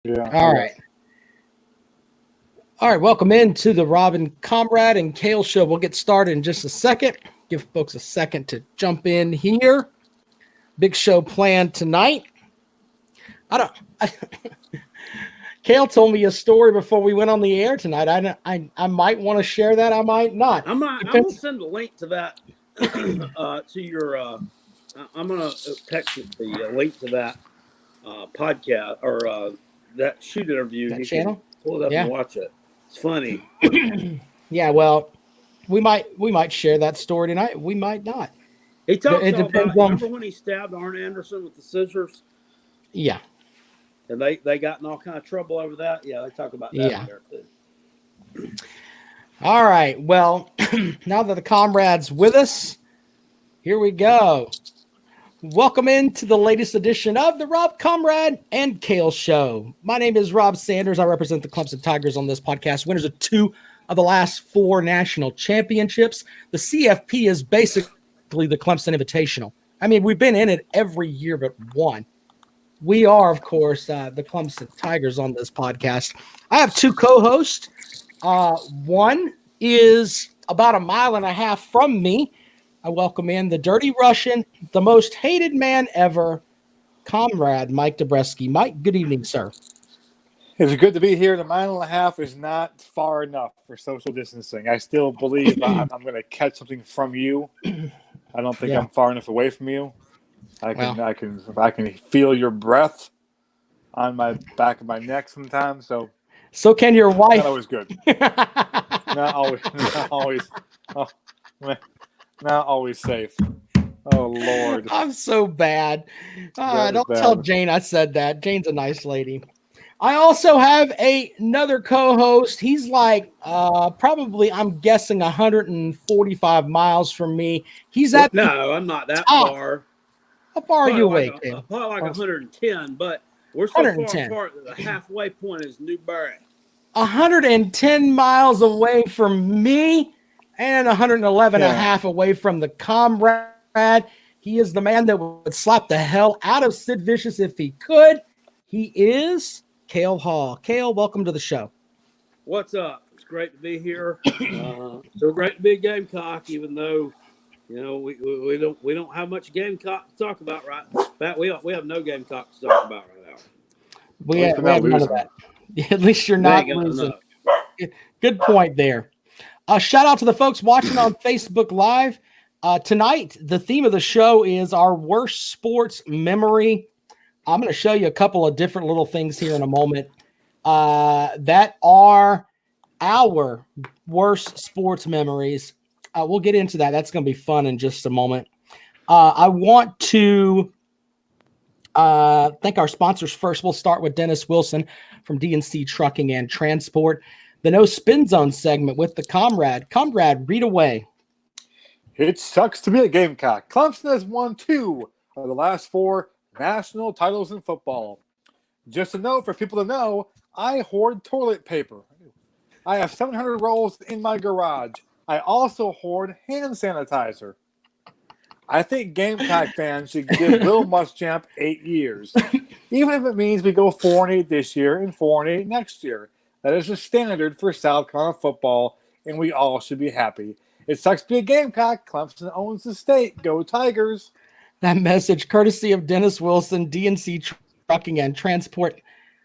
Yeah. All right. All right. Welcome into the Robin Comrade and Kale show. We'll get started in just a second. Give folks a second to jump in here. Big show planned tonight. Kale told me a story before we went on the air tonight. I might want to share that. I might not. I'm gonna send a link to that to your. I'm gonna text you the link to that podcast or that shoot interview. That you channel? can pull it up and watch it. It's funny. Yeah, well, we might share that story tonight. We might not. He talks It all depends about. on- Remember when he stabbed Arn Anderson with the scissors, Yeah. and they got in all kind of trouble over that. Yeah, they talk about that Yeah. in there too. All right. Well, now that the comrade's with us, here we go. Welcome into the latest edition of the Rob Comrade and Kale Show. My name is Rob Sanders. I represent the Clemson Tigers on this podcast. Winners of 2 of the last 4 national championships. The CFP is basically the Clemson Invitational. I mean, we've been in it every year but one. We are, of course, the Clemson Tigers on this podcast. I have 2 co-hosts. One is about a mile and a half from me. I welcome in the Dirty Russian, the most hated man ever, Comrade Mike Dobreski. Mike, good evening, sir. It's good to be here. The mile and a half is not far enough for social distancing. I still believe I'm going to catch something from you. I don't think I'm far enough away from you. I can feel your breath on my back of my neck sometimes. So can your wife. Not always good. Not always. Not always safe. Oh, Lord. I'm so bad. Don't tell Jane I said that. Jane's a nice lady. I also have another co-host. He's like probably, I'm guessing, 145 miles from me. He's at No, I'm not that far. How far are you away, Kale? Probably like 110, but we're so 110. far apart that the halfway point is Newberry. 110 miles away from me and 111 and a half away from the comrade. He is the man that would slap the hell out of Sid Vicious if he could. He is Kale Hall. Kale, welcome to the show. What's up? It's great to be here. So great to be a Gamecock, even though we don't have much Gamecock to talk about right now. In fact, we have no Gamecock to talk about right now. We have none of that. At least you're not losing. Good point there. Shout out to the folks watching on Facebook Live. Tonight, the theme of the show is our worst sports memory. I'm going to show you a couple of different little things here in a moment that are our worst sports memories. We'll get into that. That's going to be fun in just a moment. I want to thank our sponsors first. We'll start with Dennis Wilson from DNC Trucking and Transport. The No Spin Zone segment with the Comrade. Comrade, read away. It sucks to be a Gamecock. Clemson has won 2 of the last 4 national titles in football. Just a note for people to know, I hoard toilet paper. I have 700 rolls in my garage. I also hoard hand sanitizer. I think Gamecock fans should give Will Muschamp 8 years. Even if it means we go 4-8 this year and 4-8 next year. That is the standard for South Carolina football, and we all should be happy. It sucks to be a Gamecock. Clemson owns the state. Go Tigers. That message, courtesy of Dennis Wilson, DNC Trucking and Transport.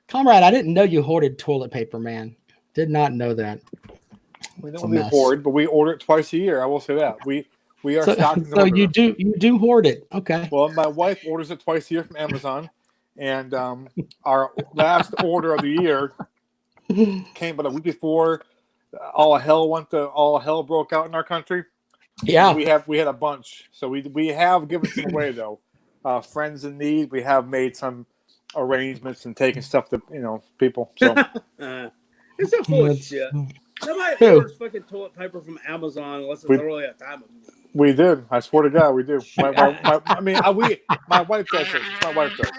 Comrade, I didn't know you hoarded toilet paper, man. Did not know that. We don't really hoard, but we order it twice a year. I will say that. We are stocked. So you do hoard it. Okay. Well, my wife orders it twice a year from Amazon, and our last order of the year came about a week before all hell broke out in our country. Yeah, we had a bunch, so we have given some away though. Friends in need, we have made some arrangements and taken stuff to people. So it's a full of shit. Nobody orders fucking toilet paper from Amazon unless it's really a time of need. We did. I swear to God, we do. My wife does it. My wife does.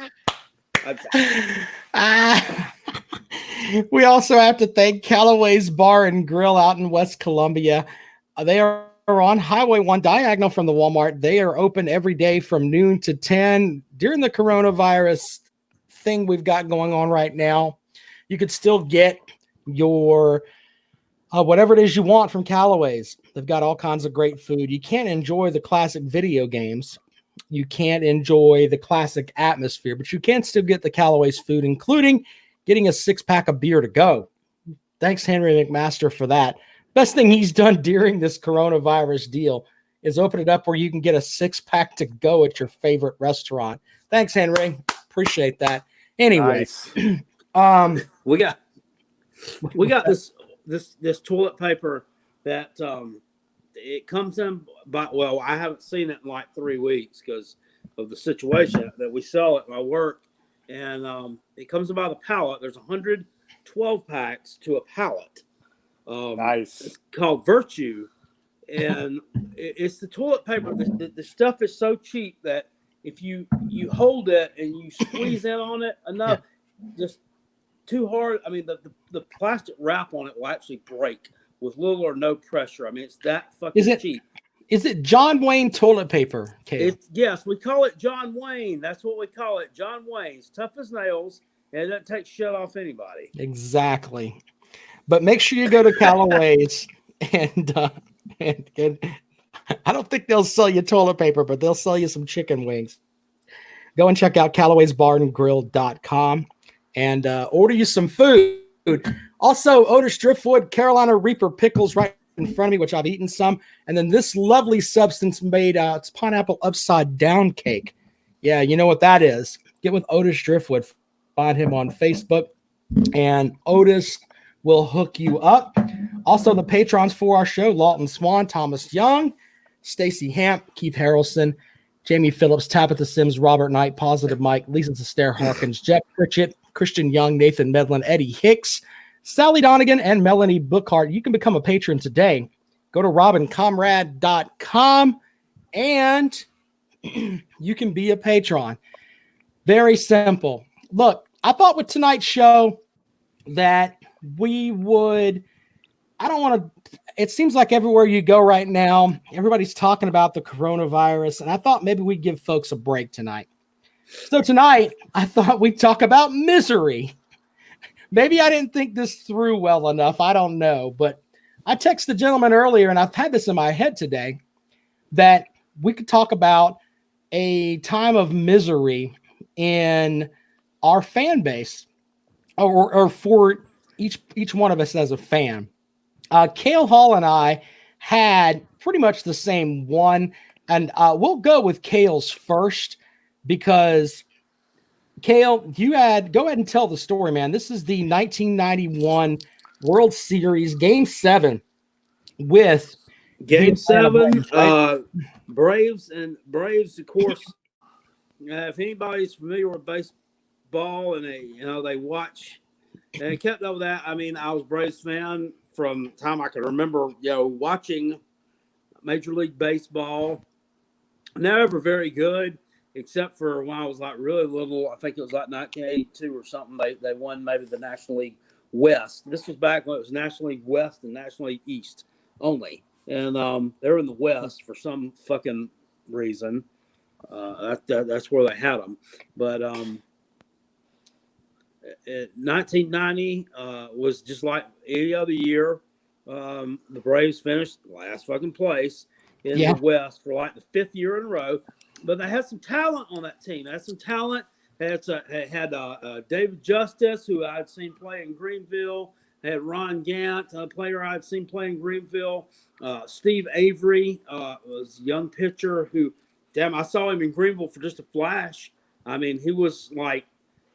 We also have to thank Callaway's Bar and Grill out in West Columbia. They are on Highway 1 diagonal from the Walmart. They are open every day from noon to 10 during the coronavirus thing we've got going on right now. you could still get your whatever it is you want from Callaway's. They've got all kinds of great food. You can't enjoy the classic video games. You can't enjoy the classic atmosphere, but you can still get the Callaway's food, including getting a 6-pack of beer to go. Thanks, Henry McMaster, for that. Best thing he's done during this coronavirus deal is open it up where you can get a 6-pack to go at your favorite restaurant. Thanks, Henry. Appreciate that. Anyway, nice. we got this toilet paper that it comes in by, well, I haven't seen it in like 3 weeks because of the situation that we sell at my work, and it comes in by the pallet. There's 112 packs to a pallet. Nice. It's called Virtue, and it's the toilet paper. The stuff is so cheap that if you hold it and you squeeze in on it enough, just too hard, I mean, the plastic wrap on it will actually break with little or no pressure. I mean, it's that fucking cheap. Is it John Wayne toilet paper, Kale? Yes, we call it John Wayne. That's what we call it, John Wayne. It's tough as nails, and it doesn't take shit off anybody. Exactly. But make sure you go to Callaway's and I don't think they'll sell you toilet paper, but they'll sell you some chicken wings. Go and check out Callaway'sBarNGrill.com and order you some food. Also, Otis Driftwood Carolina Reaper pickles right in front of me, which I've eaten some. And then this lovely substance made, it's pineapple upside down cake. Yeah, you know what that is. Get with Otis Driftwood. Find him on Facebook, and Otis will hook you up. Also, the patrons for our show: Lawton Swan, Thomas Young, Stacy Hamp, Keith Harrelson, Jamie Phillips, Tabitha Sims, Robert Knight, Positive Mike, Lisa Sestair Harkins, Jeff Pritchett, Christian Young, Nathan Medlin, Eddie Hicks, Sally Donegan, and Melanie Bookhart. You can become a patron today. Go to robincomrade.com and you can be a patron. Very simple. Look, I thought with tonight's show that we would, I don't want to, it seems like everywhere you go right now, everybody's talking about the coronavirus, and I thought maybe we'd give folks a break tonight. So tonight, I thought we'd talk about misery. Maybe I didn't think this through well enough. I don't know. But I texted the gentleman earlier, and I've had this in my head today, that we could talk about a time of misery in our fan base, or for each one of us as a fan. Cale Hall and I had pretty much the same one, and we'll go with Cale's first because Cale, go ahead and tell the story, man. This is the 1991 World Series Game 7 with Game 7, right? Braves, of course. If anybody's familiar with baseball and they watch and kept up with that, I mean, I was a Braves fan from the time I can remember, watching Major League Baseball. Never very good, except for when I was like really little. I think it was like 1982 or something. They won maybe the National League West. This was back when it was National League West and National League East only. And they were in the West for some fucking reason. That's where they had them. But 1990 was just like any other year. The Braves finished last fucking place in the West for like the 5th year in a row. But they had some talent on that team. They had some talent. They had David Justice, who I had seen play in Greenville. They had Ron Gant, a player I had seen play in Greenville. Steve Avery was a young pitcher who, I saw him in Greenville for just a flash. I mean, he was like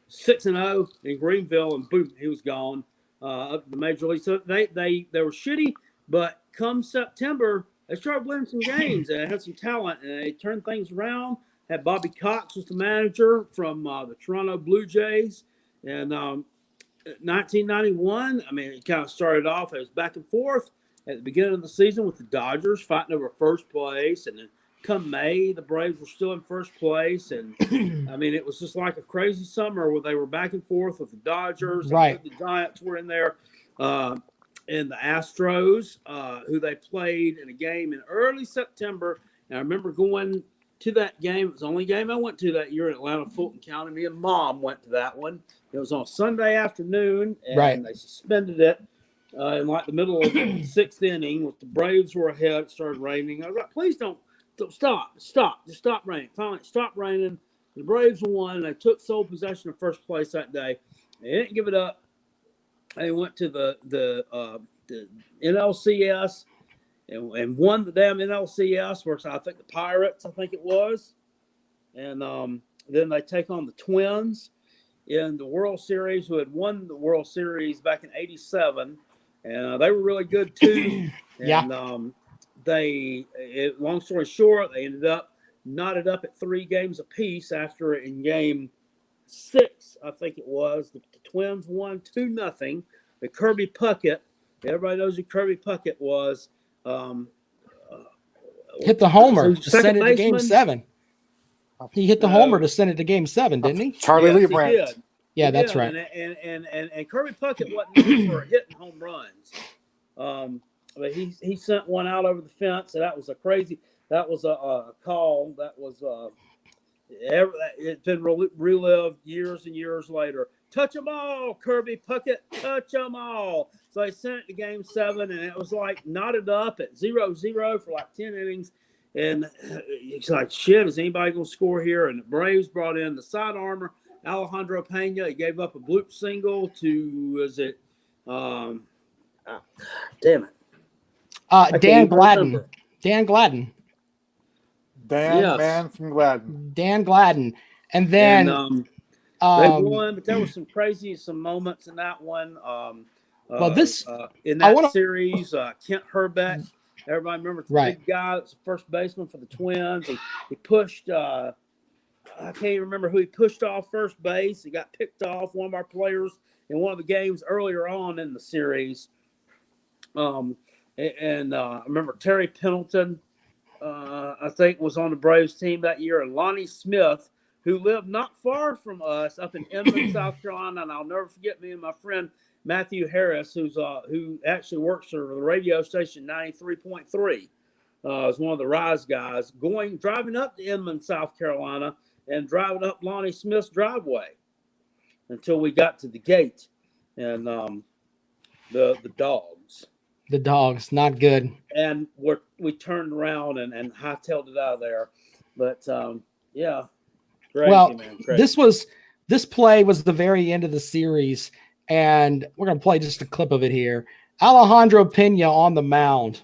6-0 in Greenville, and boom, he was gone up to the major league. So they were shitty, but come September, they started winning some games. They had some talent, and they turned things around. Had Bobby Cox was the manager from the Toronto Blue Jays, and 1991. I mean, it kind of started off. It was back and forth at the beginning of the season with the Dodgers fighting over first place, and then come May, the Braves were still in first place, and I mean, it was just like a crazy summer where they were back and forth with the Dodgers. Right. The Giants were in there, and the Astros, who they played in a game in early September. And I remember going to that game. It was the only game I went to that year in Atlanta, Fulton County. Me and Mom went to that one. It was on Sunday afternoon, and Right. they suspended it in like the middle of the sixth inning. With the Braves were ahead, it started raining. I was like, please don't stop, just stop raining. Finally, it stopped raining. The Braves won, and they took sole possession of first place that day. They didn't give it up. They went to the NLCS and won the damn NLCS versus, I think, the Pirates, I think it was. And then they take on the Twins in the World Series, who had won the World Series back in '87. And they were really good, too. Yeah. And long story short, they ended up knotted up at 3 games apiece after in game 6, I think it was. The Twins won 2-0. The Kirby Puckett, everybody knows who Kirby Puckett was. Hit the homer to second send it to Game baseman? 7. He hit the homer to send it to Game 7, didn't he? Charlie Yes, Lee he Brandt. did. Yeah, He that's did. right. And Kirby Puckett wasn't known for hitting home runs. But he sent one out over the fence, and that was a call that was it's been relived years and years later. Touch them all, Kirby Puckett, touch them all. So they sent it to Game 7, and it was like knotted up at 0-0 for like 10 innings. And it's like, shit, is anybody going to score here? And the Braves brought in the side armor, Alejandro Pena. He gave up a bloop single to, damn it. Dan Gladden. Dan Gladden. Dan Man from Gladden. Dan Gladden. And then they won, but there were some moments in that one. Series, Kent Herbeck, everybody remembers the big guy that's the first baseman for the Twins. He pushed, I can't even remember who he pushed off first base. He got picked off, one of our players in one of the games earlier on in the series. I remember Terry Pendleton, I think, was on the Braves team that year, and Lonnie Smith, who lived not far from us up in Inman, South Carolina. And I'll never forget, me and my friend Matthew Harris, who actually works for the radio station 93.3, is one of the Rise guys, driving up to Inman, South Carolina, and driving up Lonnie Smith's driveway until we got to the gate, and the dogs. The dogs, not good. And we turned around and hightailed it out of there. But yeah, crazy, man. Crazy. This play was the very end of the series, and we're gonna play just a clip of it here. Alejandro Pena on the mound.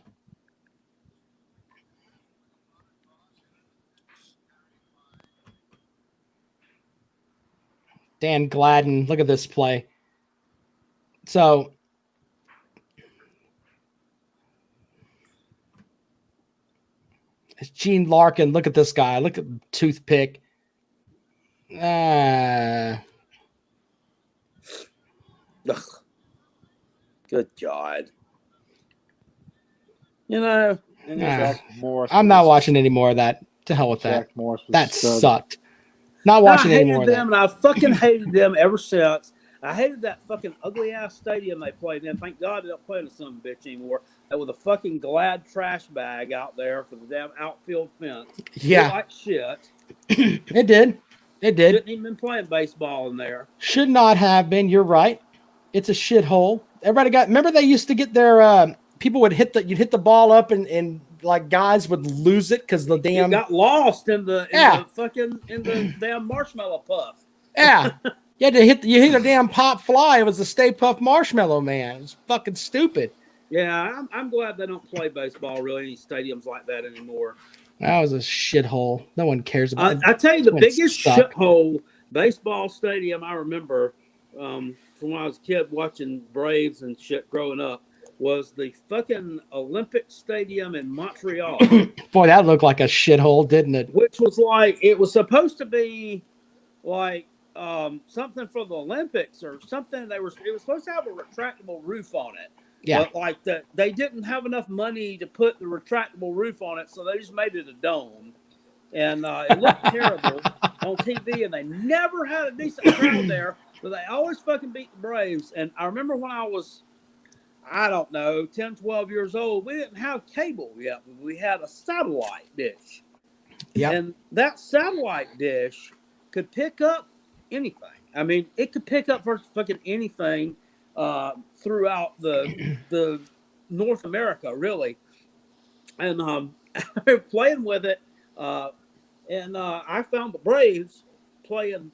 Dan Gladden, look at this play. So it's Gene Larkin. Look at this guy. Look at the toothpick. Ugh. Good God. I'm not watching any more of that. To hell with that. That sucked. Not watching any more of that. And I fucking hated them ever since. I hated that fucking ugly ass stadium they played in. Thank God they don't play in the son of a bitch anymore. With a fucking Glad trash bag out there for the damn outfield fence. Yeah. Like shit. It did. Shouldn't even been playing baseball in there. Should not have been. You're right. It's a shithole. Remember they used to get their people would you'd hit the ball up and like guys would lose it because the damn got lost in the damn marshmallow puff. Yeah. You hit a damn pop fly. It was the Stay Puft Marshmallow Man. It was fucking stupid. Yeah, I'm glad they don't play baseball really any stadiums like that anymore. That was a shithole. No one cares about it. I tell you, the biggest shithole baseball stadium I remember from when I was a kid watching Braves and shit growing up was the fucking Olympic Stadium in Montreal. Boy, that looked like a shithole, didn't it? Which was like, it was supposed to be like something for the Olympics or something. It was supposed to have a retractable roof on it. Yeah. But like they didn't have enough money to put the retractable roof on it, so they just made it a dome. And it looked terrible on TV, and they never had a decent crowd there, but they always fucking beat the Braves. And I remember when I was, I don't know, 10, 12 years old, we didn't have cable yet. We had a satellite dish. Yep. And that satellite dish could pick up anything. I mean, it could pick up for fucking anything throughout the North America, really. And playing with it, I found the Braves playing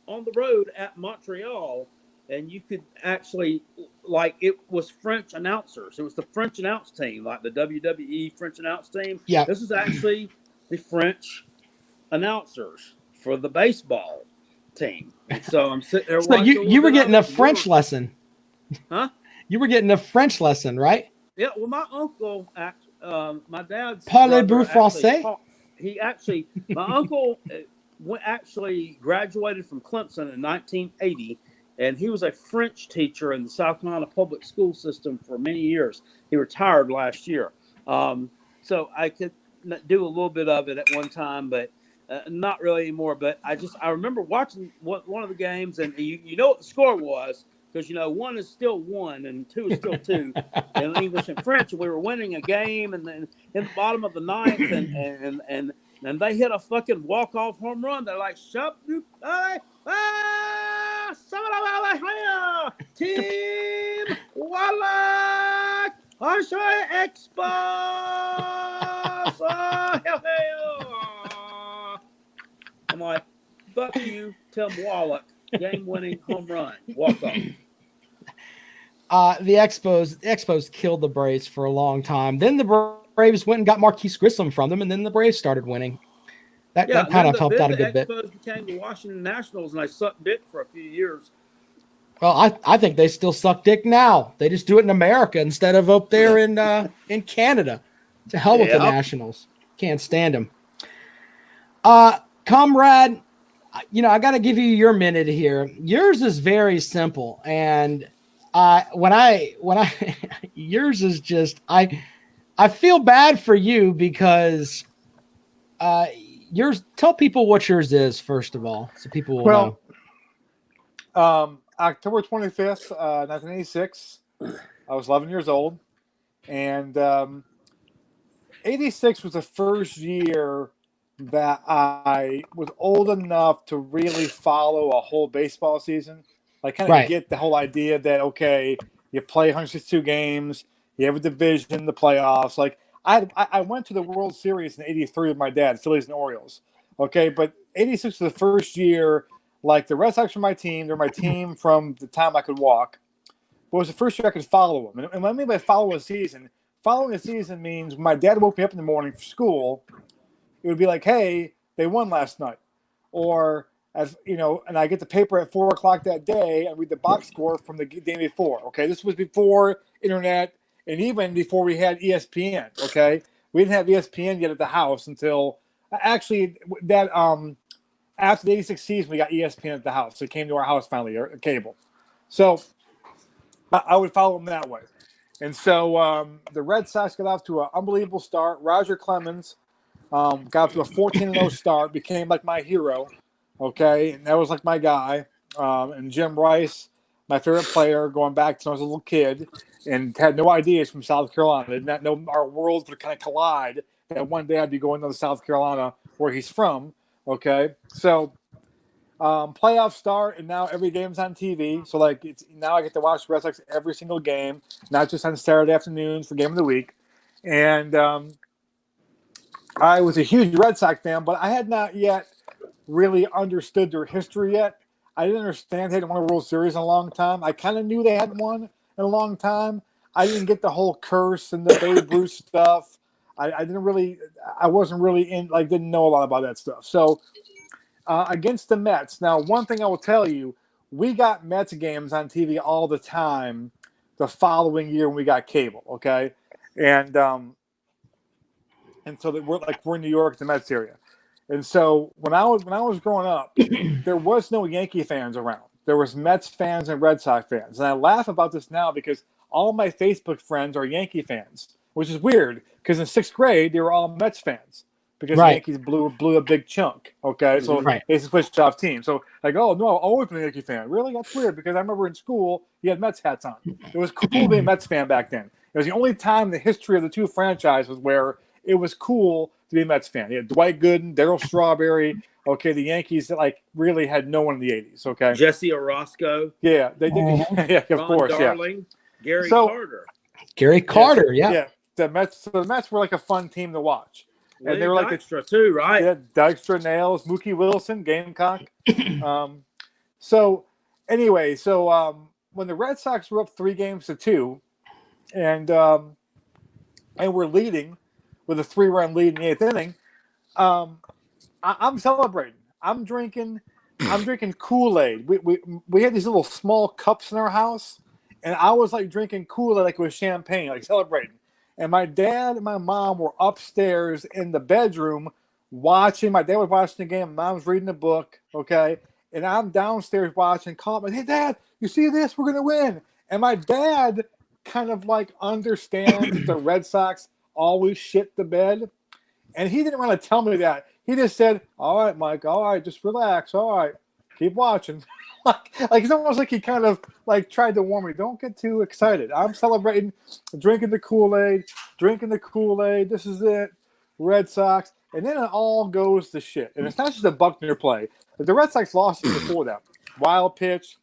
on the road at Montreal, and you could actually, like, it was French announcers. It was the French announce team, like the WWE French announce team. Yeah. This is actually the French announcers for the baseball team. And so I'm sitting there. So you were getting a French lesson, huh? You were getting a French lesson, right? Yeah. Well, my uncle, my dad's Parlez-vous français? My uncle actually graduated from Clemson in 1980, and he was a French teacher in the South Carolina public school system for many years. He retired last year. So I could do a little bit of it at one time, but not really anymore. But I remember watching one of the games, and you know what the score was, because, you know, 1 is still 1 and 2 is still 2 in English and French. And we were winning a game, and then in the bottom of the ninth, and they hit a fucking walk-off home run. They're like, Team Wallach, Expos. I'm like, fuck you, Tim Wallach, game-winning home run, walk-off. The Expos killed the Braves for a long time. Then the Braves went and got Marquise Grissom from them, and then the Braves started winning. That kind of helped out a good bit. The Expos became the Washington Nationals, and they sucked dick for a few years. Well, I think they still suck dick now. They just do it in America instead of up there in Canada. To hell with the Nationals. Can't stand them. Comrade, you know, I got to give you your minute here. Yours is very simple, and yours is just I feel bad for you because yours. Tell people what yours is first of all, so people will know. October 25th, 1986. I was 11 years old, and 86 was the first year that I was old enough to really follow a whole baseball season. Like, kind of get the whole idea that, okay, you play 162 games, you have a division, the playoffs. Like, I went to the World Series in 83 with my dad, Phillies and Orioles. Okay, but 86 was the first year, like, the Red Sox were my team. They're my team from the time I could walk. But it was the first year I could follow them. And what I mean by following a season means when my dad woke me up in the morning for school, it would be like, hey, they won last night. Or, as you know, and I get the paper at 4 o'clock that day and read the box score from the day before. Okay, this was before internet and even before we had ESPN. Okay, we didn't have ESPN yet at the house until actually that after the 86 season we got ESPN at the house. So it came to our house finally, or cable. So I would follow them that way. And so the Red Sox got off to an unbelievable start. Roger Clemens got off to a 14-0 start, became like my hero. Okay, and that was like my guy. And Jim Rice, my favorite player, going back to when I was a little kid, and had no ideas from South Carolina. Did not know our worlds would kind of collide. That one day I'd be going to South Carolina, where he's from. Okay, so playoff start, and now every game's on TV. So like, now I get to watch Red Sox every single game, not just on Saturday afternoons for game of the week. And I was a huge Red Sox fan, but I had not yet really understood their history yet. I didn't understand they hadn't won a World Series in a long time. I kind of knew they hadn't won in a long time. I didn't get the whole curse and the Babe Ruth stuff. I wasn't really in, like, didn't know a lot about that stuff. So against the Mets. Now, one thing I will tell you, we got Mets games on TV all the time the following year when we got cable, okay? And so that we're in New York, the Mets area. And so when I was growing up, there was no Yankee fans around. There was Mets fans and Red Sox fans. And I laugh about this now because all my Facebook friends are Yankee fans, which is weird because in 6th grade, they were all Mets fans because the Yankees blew a big chunk. Okay, so they switched off teams. So like, oh, no, I've always been a Yankee fan. Really? That's weird because I remember in school, you had Mets hats on. It was cool to be a Mets fan back then. It was the only time in the history of the two franchises where it was cool to be a Mets fan. He had Dwight Gooden, Darryl Strawberry. Okay, the Yankees like really had no one in the 80s. Okay, Jesse Orozco. yeah, they did. Yeah, of Ron course, Darling, yeah. Gary So- Carter. Gary Carter, yeah. Yeah. The Mets were like a fun team to watch, and they were like Dykstra too, right? yeah, Dykstra, Nails, Mookie Wilson, Gamecock. So anyway, when the Red Sox were up 3-2, and we're leading with a 3-run lead in the 8th inning, I'm celebrating. I'm drinking Kool-Aid. We had these little small cups in our house, and I was like drinking Kool-Aid like it was champagne, like celebrating. And my dad and my mom were upstairs in the bedroom watching. My dad was watching the game. My mom was reading the book, okay? And I'm downstairs watching. Call me, hey, Dad, you see this? We're going to win. And my dad kind of like understands that the Red Sox always shit the bed. And he didn't want to tell me that. He just said, all right, Mike, all right, just relax. All right, keep watching. like it's almost like he kind of like tried to warn me, don't get too excited. I'm celebrating, drinking the Kool-Aid. This is it, Red Sox. And then it all goes to shit. And it's not just a Buckner play. The Red Sox lost it before that. Wild pitch,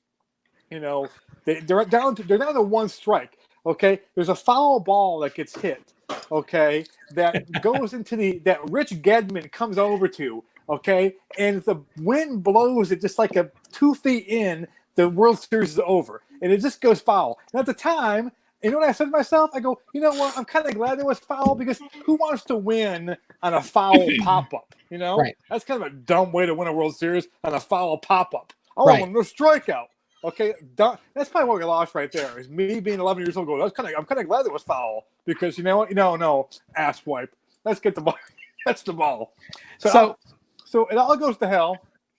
they're down to one strike. Okay, there's a foul ball that gets hit. Okay, that goes into that Rich Gedman comes over to. Okay, and if the wind blows it just like 2 feet in, the World Series is over, and it just goes foul. And at the time, you know what I said to myself? I go, you know what? I'm kind of glad it was foul because who wants to win on a foul pop-up? Right. That's kind of a dumb way to win a World Series on a foul pop-up. I want no strikeout. Okay, that's probably what we lost right there. Is me being 11 years old going, I'm kind of glad it was foul because you know what? No, ass wipe. Let's get the ball. That's the ball. So it all goes to hell,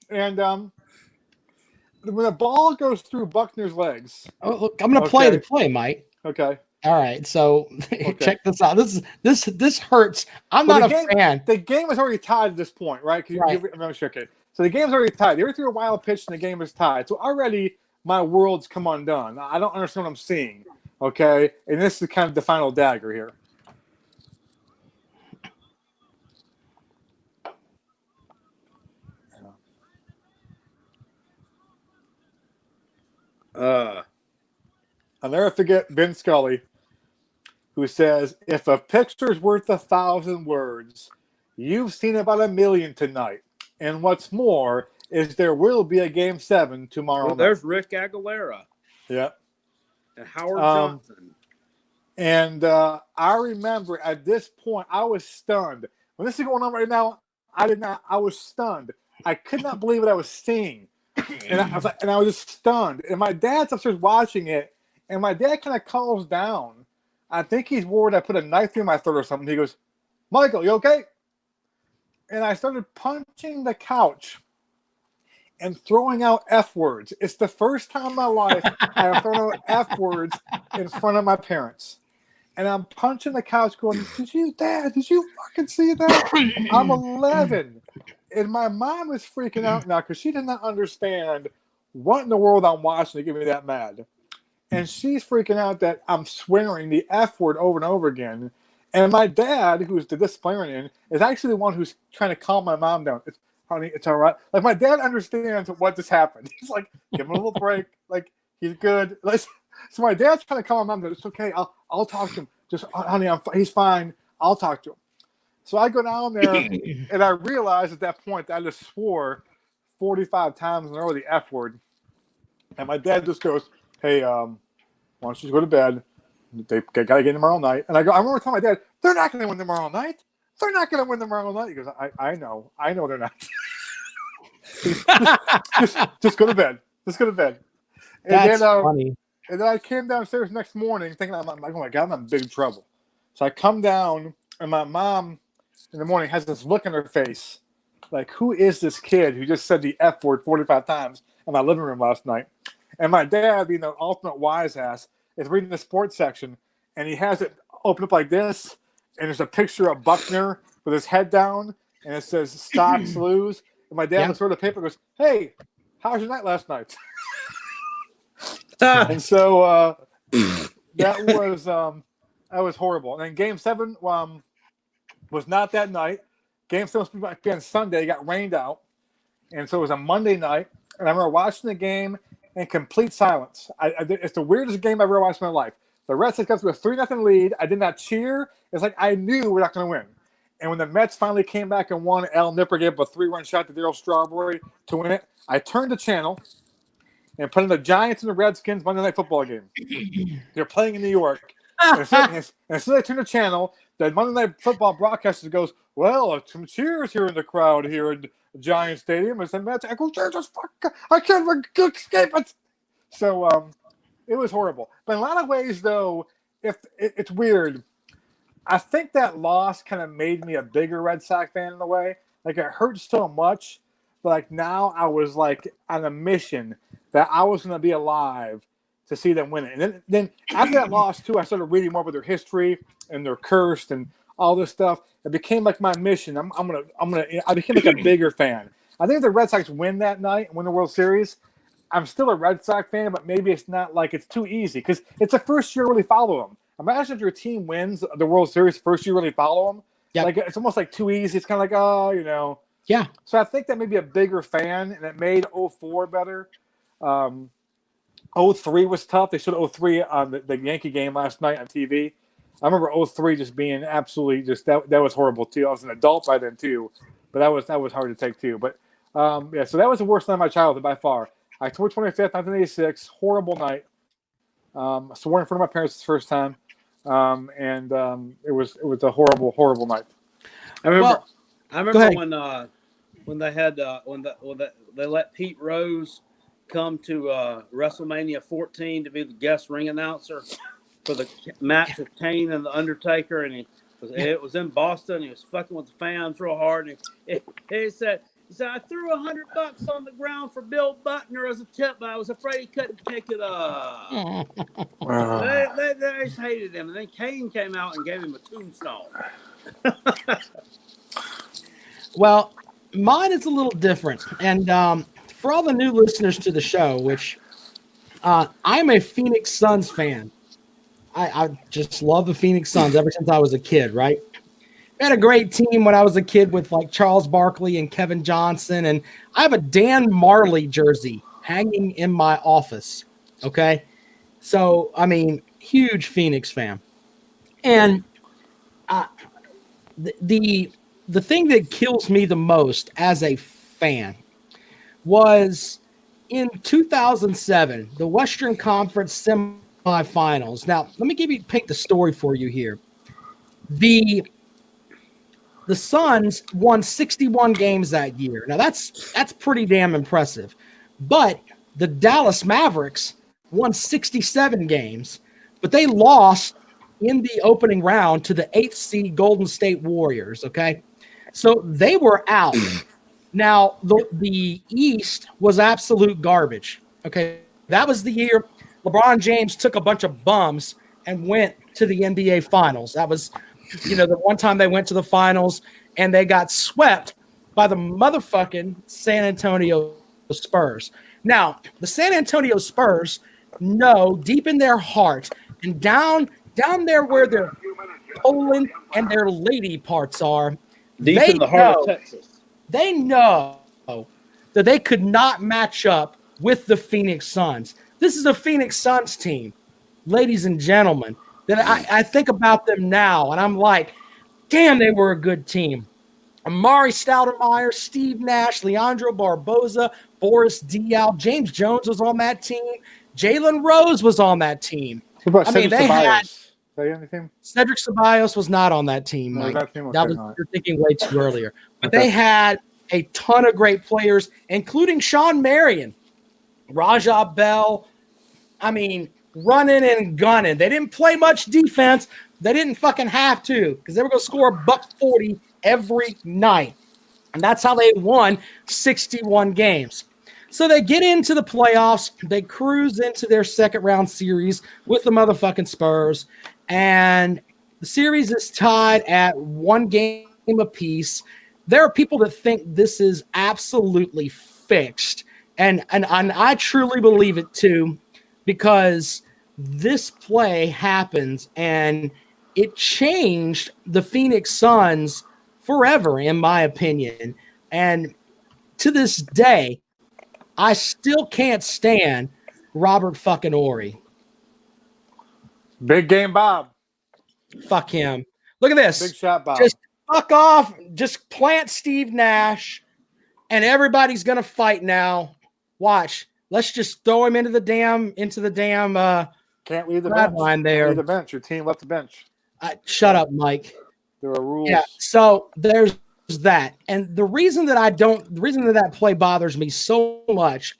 and when the ball goes through Buckner's legs. Oh, look, I'm going to play the play, Mike. Okay. All right. So check this out. This hurts. I'm not a fan. The game was already tied at this point, right? Okay. So the game's already tied. They were through a wild pitch, and the game was tied. So already my world's come undone. I don't understand what I'm seeing. Okay, and this is kind of the final dagger here. I'll never forget Vin Scully, who says, if a picture's worth 1,000 words, you've seen about 1,000,000 tonight. And what's more is there will be a Game 7 tomorrow night. There's Rick Aguilera. Yeah. And Howard Johnson. And I remember at this point, I was stunned. When this is going on right now, I was stunned. I could not believe what I was seeing. And I was just stunned. And my dad's upstairs watching it, and my dad kind of calms down. I think he's worried I put a knife through my throat or something. He goes, Michael, you okay? And I started punching the couch and throwing out F words. It's the first time in my life I have thrown out F words in front of my parents. And I'm punching the couch going, Dad, did you fucking see that? I'm 11. And my mom is freaking out now because she did not understand what in the world I'm watching to get me that mad. And she's freaking out that I'm swearing the F word over and over again. And my dad, who's the disciplinarian, is actually the one who's trying to calm my mom down. Honey, it's all right. Like, my dad understands what just happened. He's like, give him a little break. Like, he's good. So my dad's trying to calm my mom down. It's okay. I'll talk to him. Just, honey, he's fine. I'll talk to him. So I go down there, and I realize at that point that I just swore 45 times in a row the F word. And my dad just goes, hey, why don't you go to bed? They got to get tomorrow night. And I remember telling my dad, they're not going to win tomorrow night. They're not going to win tomorrow night. He goes, I know they're not. just go to bed. Just go to bed. And That's funny. And then I came downstairs next morning thinking, oh my God, I'm in big trouble. So I come down, and my mom in the morning has this look in her face. Like, who is this kid who just said the F word 45 times in my living room last night? And my dad, being the ultimate wise ass, is reading the sports section, and he has it open up like this, and there's a picture of Buckner with his head down, and it says stocks lose. And my dad looks over the paper and goes, hey, how was your night last night? And so that was horrible. And then Game 7 was not that night. Game still supposed to be on Sunday. It got rained out. And so it was a Monday night. And I remember watching the game in complete silence. It's the weirdest game I've ever watched in my life. The Red Sox got to a 3-0 lead. I did not cheer. It's like I knew we're not going to win. And when the Mets finally came back and won, Al Nipper gave up a 3-run shot to Darryl Strawberry to win it. I turned the channel and put in the Giants and the Redskins Monday Night Football game. They're playing in New York. And as soon as I turn the channel, the Monday Night Football broadcaster goes, well, some cheers here in the crowd here in Giant Stadium. And the Mets, I go, Jesus, fuck, I can't escape it. So it was horrible. But in a lot of ways, though, it's weird. I think that loss kind of made me a bigger Red Sox fan in a way. Like, it hurt so much, but like now I was like on a mission that I was going to be alive to see them win it. And then after that loss too, I started reading more about their history and their curse and all this stuff. It became like my mission. I became like a bigger fan. I think if the Red Sox win that night and win the World Series, I'm still a Red Sox fan, but maybe it's not like it's too easy because it's the first year I really follow them. Imagine if your team wins the World Series first year, really follow them. Yep. Like it's almost like too easy. It's kind of like, oh, you know. Yeah. So I think that may be a bigger fan, and it made 04 better. 03 was tough. They showed 03 on the Yankee game last night on TV. I remember 03 just being absolutely just that was horrible too. I was an adult by then too, but that was hard to take too. But yeah, so that was the worst night of my childhood by far. October 25th, 1986, horrible night. Sworn in front of my parents the first time, and it was a horrible night. I remember when they had they let Pete Rose come to WrestleMania 14 to be the guest ring announcer for the match of Kane and the Undertaker, and it was in Boston. He was fucking with the fans real hard, and he said, I threw $100 on the ground for Bill Butner as a tip, but I was afraid he couldn't pick it up. They just hated him. And then Kane came out and gave him a tombstone. Well, mine is a little different. And for all the new listeners to the show, which I'm a Phoenix Suns fan. I just love the Phoenix Suns ever since I was a kid, right? I had a great team when I was a kid with like Charles Barkley and Kevin Johnson, and I have a Dan Marley jersey hanging in my office. Okay, so I mean, huge Phoenix fan, and the thing that kills me the most as a fan was in 2007, the Western Conference semifinals. Now, let me paint the story for you here. The Suns won 61 games that year. Now, that's pretty damn impressive. But the Dallas Mavericks won 67 games, but they lost in the opening round to the 8th seed Golden State Warriors, okay? So they were out. Now, the East was absolute garbage, okay? That was the year LeBron James took a bunch of bums and went to the NBA Finals. That was – the one time they went to the finals and they got swept by the motherfucking San Antonio Spurs. Now, the San Antonio Spurs know deep in their heart and down there where their colon and their lady parts are, deep in the heart of Texas. They know that they could not match up with the Phoenix Suns. This is a Phoenix Suns team, ladies and gentlemen. That I think about them now, and I'm like, damn, they were a good team. Amari Stoudemire, Steve Nash, Leandro Barboza, Boris Diaw, James Jones was on that team. Jalen Rose was on that team. What about Cedric Ceballos? Cedric Ceballos was not on that team, Mike. You're thinking way too earlier. But they had a ton of great players, including Sean Marion, Rajah Bell. I mean, running and gunning. They didn't play much defense. They didn't fucking have to because they were going to score $140 every night. And that's how they won 61 games. So they get into the playoffs. They cruise into their second round series with the motherfucking Spurs. And the series is tied at 1 game apiece. There are people that think this is absolutely fixed. And I truly believe it too, because this play happens and it changed the Phoenix Suns forever, in my opinion. And to this day, I still can't stand Robert fucking Ory. Big game Bob. Fuck him. Look at this. Big shot Bob. Just fuck off. Just plant Steve Nash, and everybody's gonna fight now. Watch. Let's just throw him into the damn Can't leave the red bench. line there. Can't leave the bench. Your team left the bench. Shut up, Mike. There are rules. Yeah. So there's that. And the reason that play bothers me so much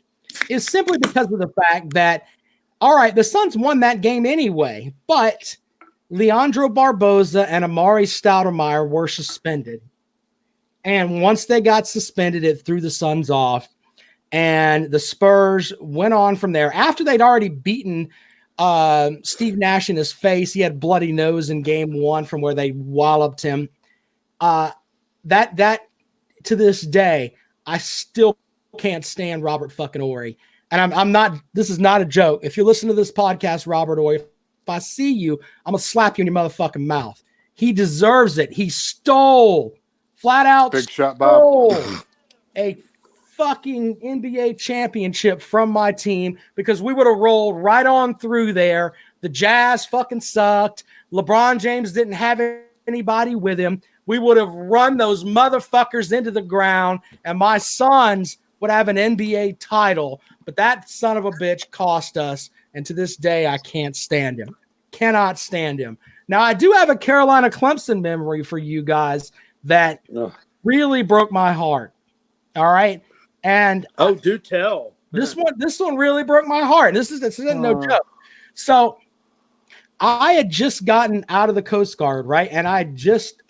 is simply because of the fact that, all right, the Suns won that game anyway, but Leandro Barboza and Amari Stoudemire were suspended. And once they got suspended, it threw the Suns off. And the Spurs went on from there. After they'd already beaten Steve Nash in his face, he had bloody nose in game 1 from where they walloped him. That to this day, I still can't stand Robert fucking Ory. And I'm not, this is not a joke. If you listen to this podcast, Robert Ory, if I see you, I'm going to slap you in your motherfucking mouth. He deserves it. He stole, flat out Big shot stole Bob. a fucking NBA championship from my team because we would have rolled right on through there. The Jazz fucking sucked. LeBron James didn't have anybody with him. We would have run those motherfuckers into the ground, and my Suns would have an NBA title. But that son of a bitch cost us, and to this day, I can't stand him. Cannot stand him. Now, I do have a Carolina Clemson memory for you guys that really broke my heart. All right. And do tell. This one really broke my heart. This is no joke. So I had just gotten out of the Coast Guard, right? And I just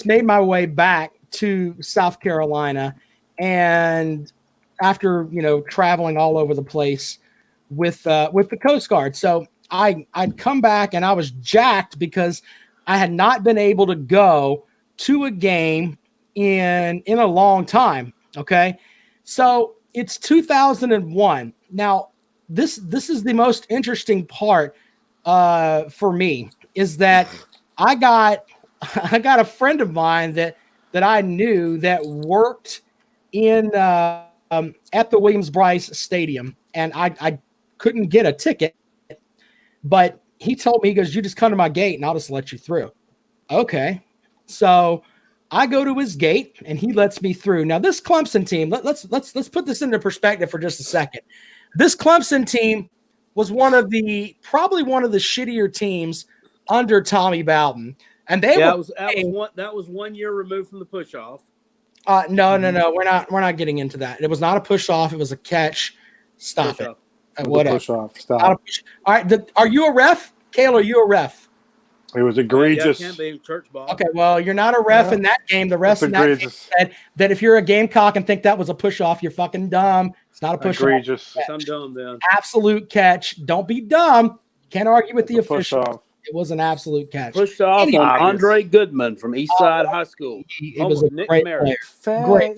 made my way back to South Carolina. And after, traveling all over the place with the Coast Guard. So I'd come back and I was jacked because I had not been able to go to a game in a long time. Okay. So it's 2001. Now this is the most interesting part for me is that I got a friend of mine that I knew that worked in at the Williams-Brice Stadium, and I couldn't get a ticket, but he told me, he goes, "You just come to my gate and I'll just let you through." Okay. So I go to his gate and he lets me through. Now this Clemson team, let's put this into perspective for just a second. This Clemson team was probably one of the shittier teams under Tommy Bowden. And that was 1 year removed from the push off. No. We're not getting into that. It was not a push off. It was a catch. Stop push it. Off. Whatever. Push off. Stop. All right. Are you a ref? Kale, are you a ref? It was egregious. Yeah, it can be church ball. Okay, well, you're not a ref in that game. The refs in that game said that if you're a Gamecock and think that was a push off, you're fucking dumb. It's not a push off. Egregious. I'm dumb then. Absolute catch. Don't be dumb. Can't argue with the official. Off. It was an absolute catch. Pushed off on Andre Goodman from Eastside High School. It was a Nick great Merritt. player. Great.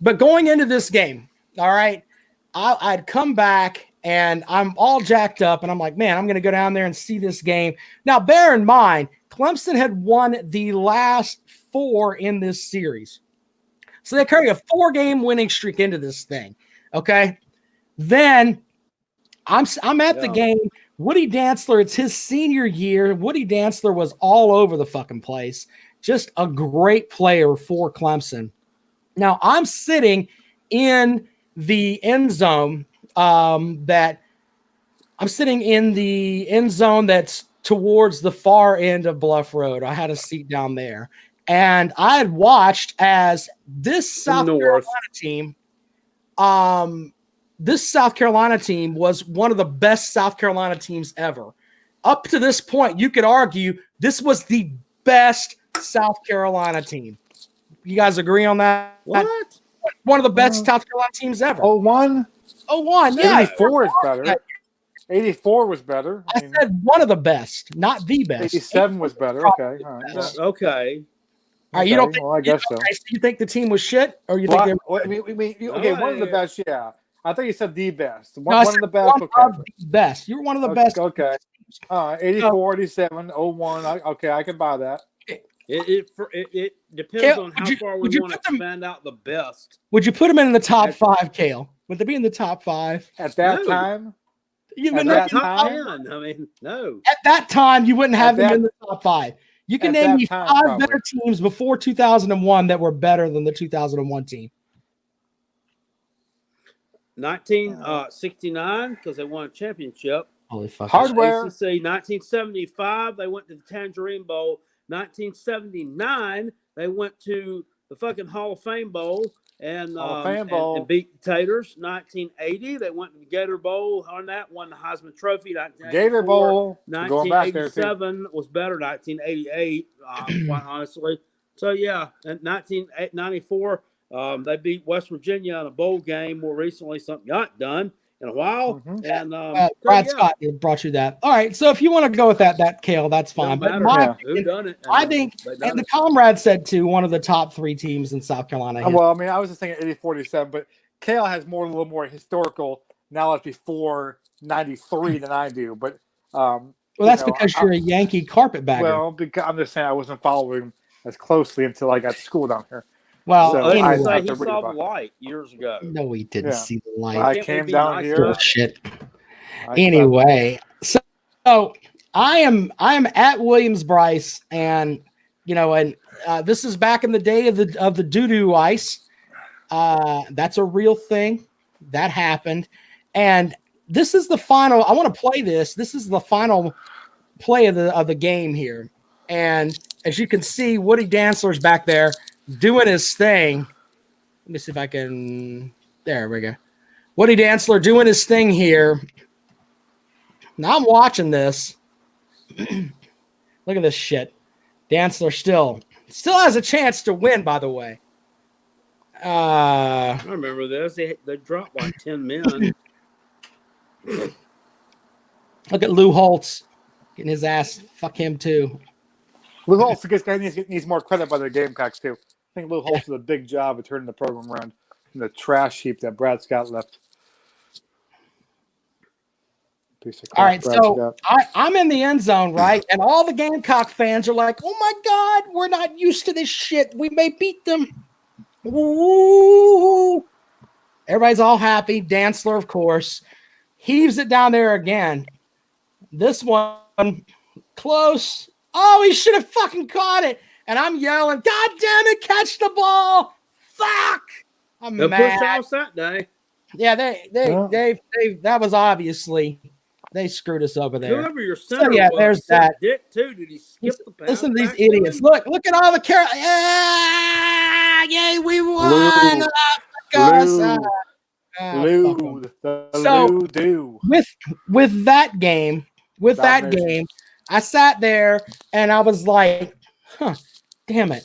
But going into this game, all right, I'd come back and I'm all jacked up and I'm like, man, I'm going to go down there and see this game. Now, bear in mind, Clemson had won the last 4 in this series. So they carry a 4-game winning streak into this thing. Okay. Then I'm at the game. Woody Dantzler, it's his senior year. Woody Dantzler was all over the fucking place. Just a great player for Clemson. Now I'm sitting in the end zone that's towards the far end of Bluff Road. I had a seat down there. And I had watched as this South Carolina team was one of the best South Carolina teams ever. Up to this point, you could argue this was the best South Carolina team. You guys agree on that? What? One of the best South Carolina teams ever. 01? 01, yeah. 84 is better. 84 was better. I said one of the best, not the best. 87 was better. Okay. All right. Okay. All right, you don't think? Well, I guess so. You think the team was shit, or you think? Okay, one of the best. Yeah, I think you said the best. One of the best. One of the best. You're one of the best. Okay. 84, 87, 01. Okay, I can buy that. It depends Kale, on how far we want to expand out the best. Would you put them in the top 5, Kale? Would they be in the top 5 at that time? Even at top that 10. I mean, no. At that time, you wouldn't have them in the top 5. You can name me 5 better teams before 2001 that were better than the 2001 team. 1969 because they won a championship. Holy fuck! Hardware. ACC. 1975 they went to the Tangerine Bowl. 1979 they went to the fucking Hall of Fame Bowl and beat the Taters. 1980 they went to the Gator Bowl on that, won the Heisman Trophy. Gator Bowl. 1987 was better. 1988, quite honestly. So yeah, in 1994 they beat West Virginia in a bowl game more recently. Something not done in a while. Mm-hmm. And Brad Scott brought you that. All right, so if you want to go with that Kale, that's fine. But who done it? I think, and the comrade said too, one of the top 3 teams in South Carolina. Well, I mean, I was just thinking 84, 87, but Kale has a little more historical knowledge before 93 than I do. But well, that's because you're a Yankee carpetbagger. Well, because I'm just saying I wasn't following as closely until I got to school down here. Well, so anyway, he saw the light years ago. No, he didn't see the light. I came down here. Bullshit. Anyway, so I am at Williams-Brice, and this is back in the day of the doo-doo ice. That's a real thing that happened, and this is the final. I want to play this. This is the final play of the game here, and as you can see, Woody Dantzler's back there doing his thing. Let me see if I can. There we go. Woody Dantzler doing his thing here. Now I'm watching this. Look at this shit. Dantzler still has a chance to win, by the way. I remember this. They dropped like 10 men. Look at Lou Holtz getting his ass. Fuck him too. Lou Holtz needs more credit by the Gamecocks too. I think Lou Holtz did a big job of turning the program around from the trash heap that Brad Scott left. All right, so I'm in the end zone, right? And all the Gamecock fans are like, oh my God, we're not used to this shit. We may beat them. Ooh. Everybody's all happy. Dantzler, of course, heaves it down there again. This one, close. Oh, he should have fucking caught it. And I'm yelling, God damn it, catch the ball. Fuck. I'm mad. Push offs that day. Yeah, they that was obviously they screwed us over there. Whoever your center was, there's that. Dick too. Did he skip the pass? Listen to these idiots. Look at all the yay, we won. With that game, I sat there and I was like, damn it.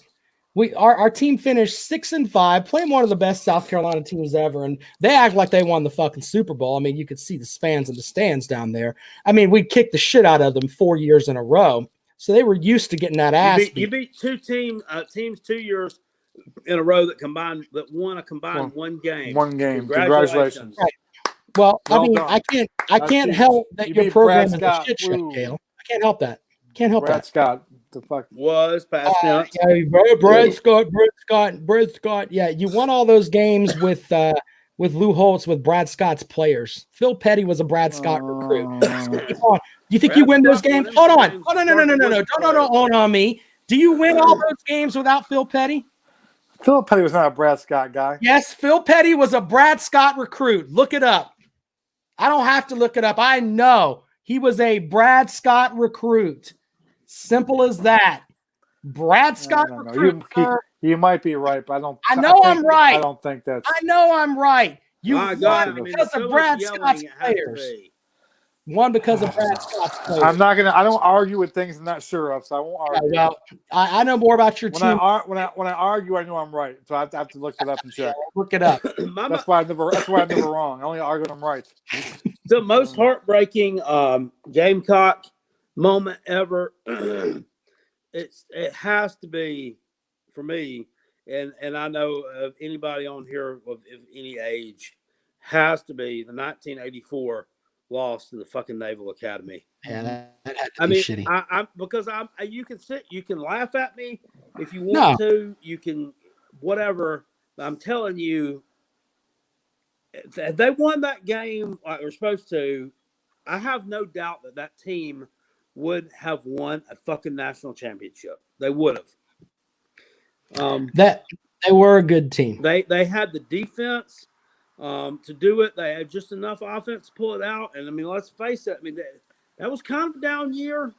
Our team finished 6-5, playing one of the best South Carolina teams ever, and they act like they won the fucking Super Bowl. I mean, you could see the fans in the stands down there. I mean, we kicked the shit out of them 4 years in a row, so they were used to getting that ass. You beat two teams 2 years in a row that won a combined one game. One game. Congratulations. Right. Well, I mean, done. I can't help that your program is a shit show, Kale. I can't help that. Brad Scott. The fuck was past tense. Brad Scott. Yeah, you won all those games with Lou Holtz with Brad Scott's players. Phil Petty was a Brad Scott recruit. Do you think you win those games? Hold on. Oh, no. Don't own on me. Do you win all those games without Phil Petty? Phil Petty was not a Brad Scott guy. Yes, Phil Petty was a Brad Scott recruit. Look it up. I don't have to look it up. I know he was a Brad Scott recruit. Simple as that. Brad Scott recruit. You might be right, but I don't. I know I'm right. I don't think that's. I know I'm right. You won because of Brad Scott's players. One because of Brad Scott's players. I don't argue with things I'm not sure of, so I won't argue. Yeah, well, I know more about your team. When I argue, I know I'm right, so I have to look it up and check. Look it up. That's why I'm never wrong. I only argue when I'm right. The most heartbreaking Gamecock moment ever. It has to be for me, and I know of anybody on here of any age, has to be the 1984 lost to the fucking Naval Academy. Yeah, that had to be shitty. Because you can laugh at me if you want to, you can whatever. I'm telling you, if they won that game like they're supposed to, I have no doubt that team would have won a fucking national championship. They would have. That they were a good team. They had the defense to do it. They had just enough offense to pull it out. And I mean, let's face it. I mean, that was kind of a down year.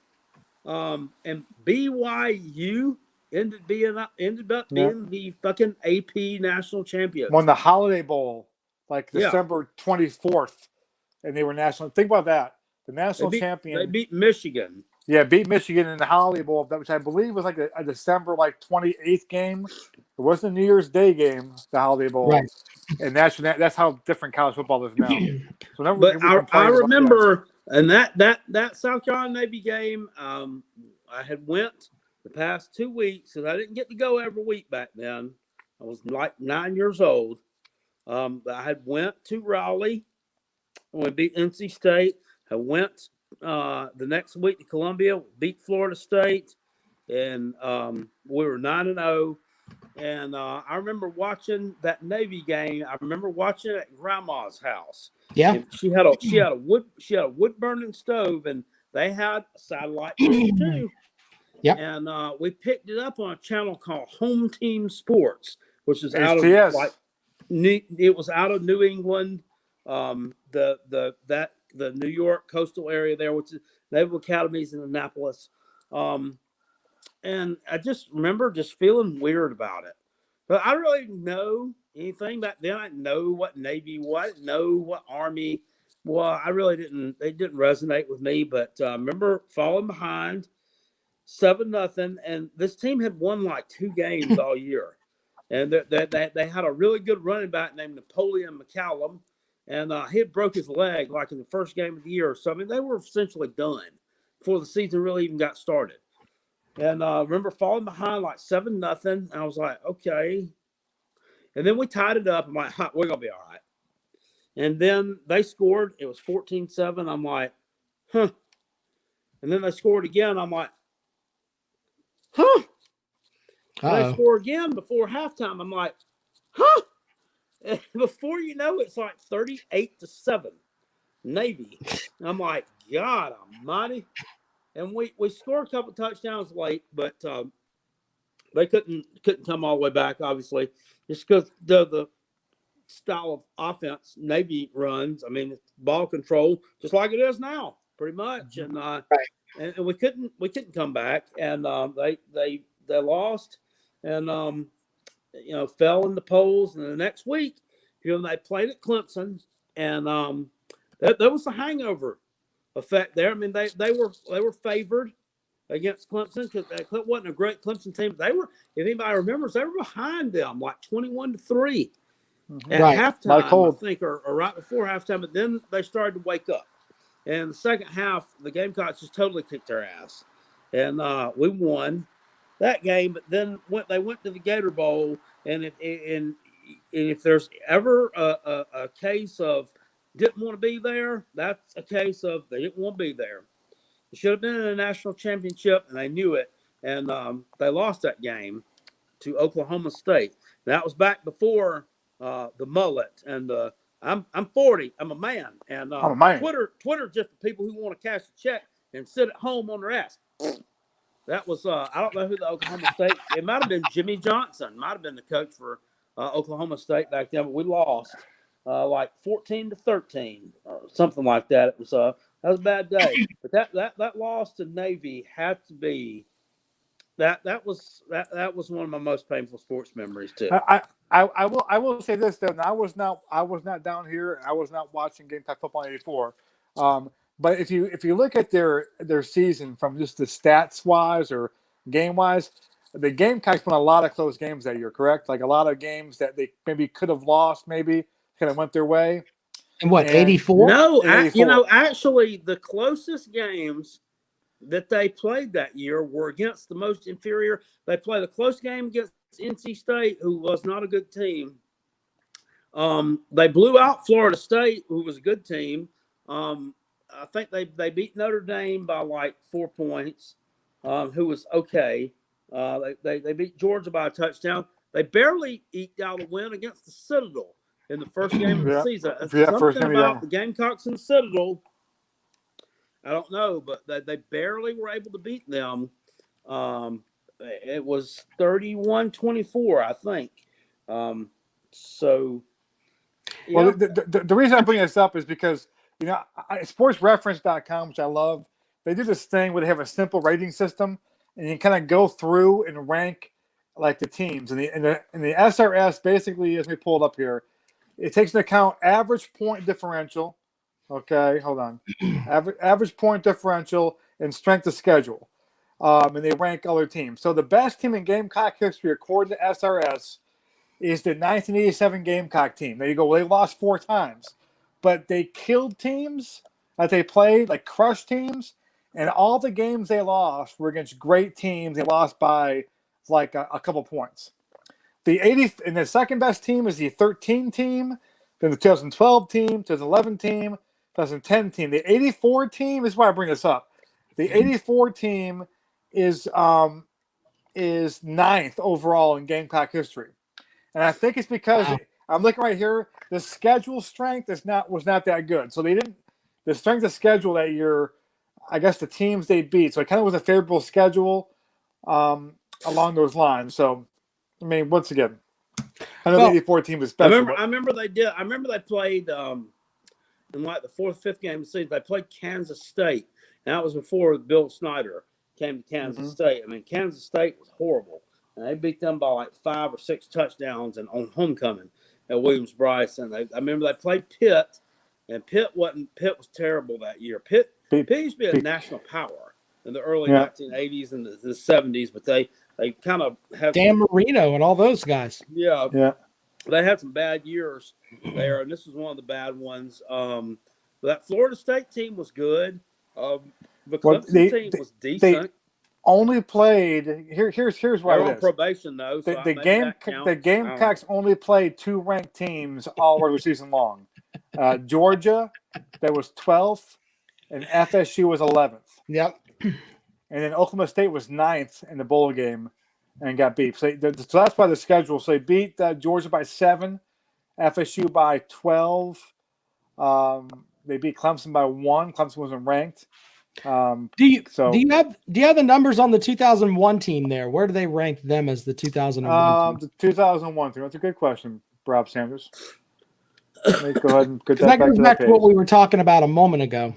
And BYU ended up being the fucking AP national champions. Won the Holiday Bowl like December 24th, and they were national. Think about that. The national champion. They beat Michigan. Yeah, beat Michigan in the Holiday Bowl, which I believe was like a December 28th game. It wasn't a New Year's Day game, the Holiday Bowl. Right. And that's how different college football is now. So but I remember, and that South Carolina Navy game, I had went the past 2 weeks, and I didn't get to go every week back then. I was like 9 years old. I had went to Raleigh when we beat NC State. I went the next week to Columbia, beat Florida State, and we were 9-0. And I remember watching that Navy game. I remember watching it at Grandma's house. Yeah, and she had a wood burning stove, and they had a satellite too. Yeah, and we picked it up on a channel called Home Team Sports, which is out of it was out of New England, the New York coastal area there, which is Naval Academies in Annapolis. And I just remember just feeling weird about it. But I really didn't know anything back then. I didn't know what Navy was. I didn't know what Army was. I really didn't. They didn't resonate with me. But I remember falling behind 7-0. And this team had won like 2 games all year. And they had a really good running back named Napoleon McCallum. And he had broke his leg like in the first game of the year. So, I mean, they were essentially done before the season really even got started. And I remember falling behind like 7-0. And I was like, okay. And then we tied it up. I'm like, we're going to be all right. And then they scored. It was 14-7. I'm like, huh. And then they scored again. I'm like, huh. And they score again before halftime. I'm like, huh. And before you know, it's like 38-7 Navy. And I'm like, God almighty. And we scored a couple touchdowns late, but they couldn't come all the way back, obviously, just because the style of offense Navy runs. I mean, it's ball control, just like it is now, pretty much. And and we couldn't come back, and they lost, and fell in the polls. And the next week, they played at Clemson, and there was a hangover effect there. I mean, they were favored against Clemson because that wasn't a great Clemson team. They were, if anybody remembers, they were behind them like 21-3 at halftime, I think, or right before halftime. But then they started to wake up, and the second half, the Gamecocks just totally kicked their ass, and we won that game. But then they went to the Gator Bowl, and if there's ever a case of didn't want to be there, that's a case of they didn't want to be there. It should have been in a national championship, and they knew it. And they lost that game to Oklahoma State. That was back before the mullet. And I'm 40. I'm a man. And I'm a man. Twitter just for people who want to cash a check and sit at home on their ass. That was I don't know who the Oklahoma State. It might have been Jimmy Johnson. Might have been the coach for Oklahoma State back then, but we lost. Like 14-13 or something like that. It was that was a bad day. But that loss to Navy had to be that was one of my most painful sports memories too. I will say this though. I was not down here. I was not watching Gamecock football in '84. But if you look at their season from just the stats wise or game wise, the Gamecocks won a lot of close games that year. Correct? Like a lot of games that they maybe could have lost. Maybe kind of went their way. And what, 84? No, 84. Actually, the closest games that they played that year were against the most inferior. They played a close game against NC State, who was not a good team. They blew out Florida State, who was a good team. I think they beat Notre Dame by like 4 points, who was okay. They beat Georgia by a touchdown. They barely eked out a win against the Citadel in the first game of the season. Something about the Gamecocks and the Citadel, I don't know, but they barely were able to beat them. It was 31-24, I think. So, yeah. Well, the reason I bring this up is because, sportsreference.com, which I love, they do this thing where they have a simple rating system, and you kind of go through and rank like the teams. And the SRS basically, as we pulled up here, it takes into account average point differential. Okay, hold on. average point differential and strength of schedule. And they rank other teams. So the best team in Gamecock history, according to SRS, is the 1987 Gamecock team. There you go. Well, they lost 4 times, but they killed teams that they played, like crushed teams, and all the games they lost were against great teams. They lost by like a couple points. And the second best team is the 13 team, then the 2012 team, 2011 team, 2010 team. The 84 team is why I bring this up. The 84 team is 9th overall in Gamecock history. And I think it's because I'm looking right here, the schedule strength was not that good. So the strength of schedule that year, I guess the teams they beat. So it kind of was a favorable schedule along those lines. So, I mean, once again, I know the 84 team is special. I remember they played in like the 4th, 5th game of the season. They played Kansas State. And that was before Bill Snyder came to Kansas State. I mean, Kansas State was horrible. And they beat them by like 5 or 6 touchdowns and on homecoming at Williams-Brice. And I remember they played Pitt, and Pitt was terrible that year. Pitt used to be a national power in the early 1980s and the 70s, but they kind of have Dan Marino and all those guys. Yeah. They had some bad years there, and this was one of the bad ones. That Florida State team was good. The Clemson team was decent. Only played here's why they're on probation though. So the Gamecocks only played 2 ranked teams all regular season long. Georgia, that was 12th, and FSU was 11th. Yep. And then Oklahoma State was 9th in the bowl game and got beat. So that's why the schedule. So they beat Georgia by 7, FSU by 12. They beat Clemson by 1. Clemson wasn't ranked. Do you have the numbers on the 2001 team there? Where do they rank them as the 2001 team? The 2001 team. That's a good question, Rob Sanders. Let me go ahead and get that goes back to what we were talking about a moment ago.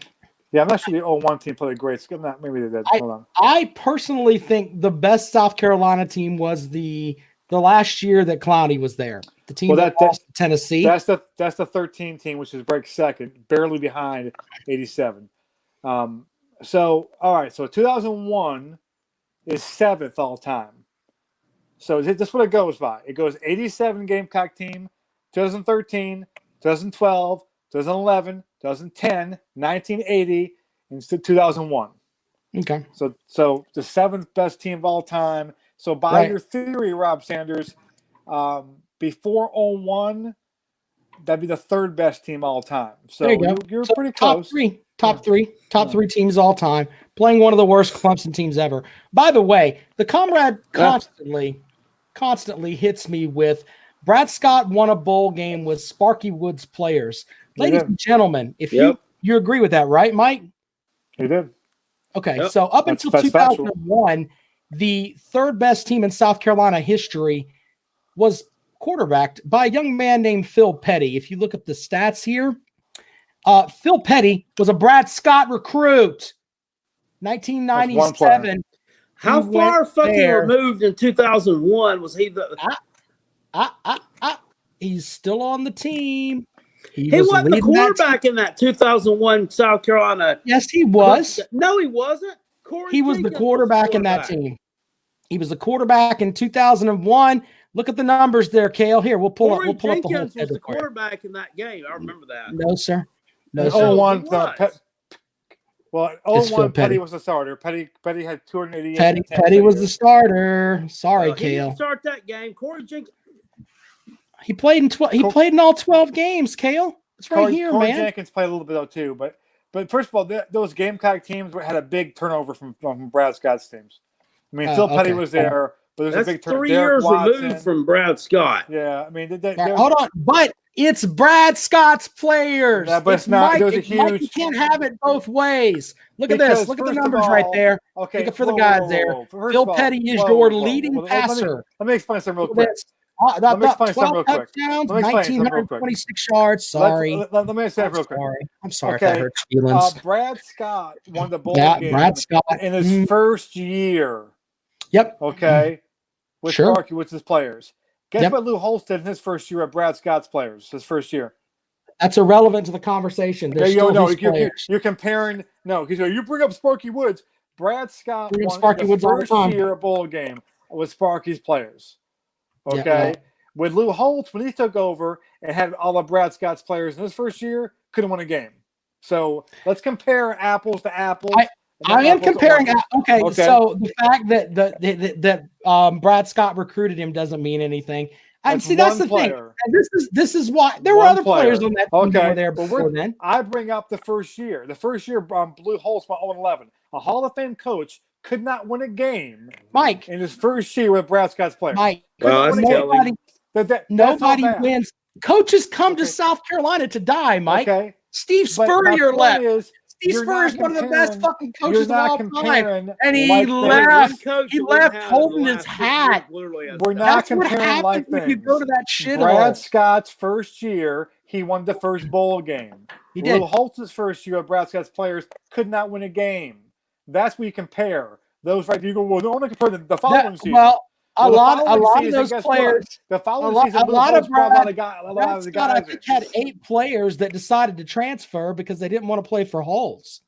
Yeah, I'm not sure the 01 team played a great skill. Maybe they did. Hold on. I personally think the best South Carolina team was the last year that Clowney was there. The team that lost to Tennessee. That's the 13 team, which is break second, barely behind 87. So, all right. So 2001 is 7th all time. So that's what it goes by. It goes 87 Gamecock team, 2013, 2012, 2011, 2010, 1980, and 2001. Okay. So the 7th best team of all time. So by your theory, Rob Sanders, before 01, that'd be the 3rd best team all time. So you're pretty close. Top three teams all time, playing one of the worst Clemson teams ever. By the way, the comrade constantly hits me with Brad Scott won a bowl game with Sparky Woods players. Ladies and gentlemen, if you agree with that, right, Mike? He did. Okay, so up until 2001, the 3rd best team in South Carolina history was quarterbacked by a young man named Phil Petty. If you look at the stats here, Phil Petty was a Brad Scott recruit. 1997. How far fucking removed in 2001 was he? He's still on the team. He wasn't the quarterback in that 2001 South Carolina. Yes, he was. No, he wasn't. He was the quarterback in that team. He was the quarterback in 2001. Look at the numbers there, Cale. Here, we'll pull up the whole Jenkins was the quarterback in that game. I remember that. No, sir. No, sir. 01, 01, Petty was the starter. Petty had 288. Petty was the starter. Sorry, Cale. He didn't start that game. Corey Jenkins. He played in all 12 games, Cale. It's right here, Corey man. Jenkins played a little bit though too, but But first of all, those Gamecock teams had a big turnover from Brad Scott's teams. I mean, Phil Petty was there, but there's That's a big turnover. 3 years removed from Brad Scott. Yeah, I mean, hold on, but it's Brad Scott's players. Yeah, but it's not. There's a huge. You can't have it both ways. Look at this. Look at the numbers right there. Okay, for the guys there. Phil Petty is your leading passer. Let me explain something real quick. Let me explain something real quick. 1,926 yards. Sorry. Let me say it real quick. I'm sorry if that hurts feelings. Brad Scott won the bowl game Brad Scott in his first year. Yep. Okay. With Sparky, with his players. Guess what Lou Holtz did in his first year at Brad Scott's players, his first year? That's irrelevant to the conversation. You're comparing. No, because you bring up Sparky Woods. Brad Scott won the first year bowl game with Sparky's players. Okay. With Lou Holtz, when he took over and had all of Brad Scott's players in his first year, couldn't win a game. So let's compare apples to apples. I am comparing. Okay, so the fact that Brad Scott recruited him doesn't mean anything. And see, that's the thing. And this is why there were other players on that team that were there before then. I bring up the first year. The first year, Lou Holtz went 0-11. A Hall of Fame coach could not win a game, Mike, in his first year with Brad Scott's players. Mike, nobody wins. Coaches come to South Carolina to die, Mike. Okay. Steve Spurrier left. Steve Spurrier is one of the best fucking coaches of all time, and he left. He left holding his hat. We're not comparing like things. You go to that shit. Brad Scott's first year, he won the first bowl game. He did. Lou Holtz's first year of Brad Scott's players could not win a game. That's what you compare. Those right. You go. Well, don't want to compare the following season. Well, a lot of those players. The following season, a lot of the guys. I think had 8 players that decided to transfer because they didn't want to play for Holtz.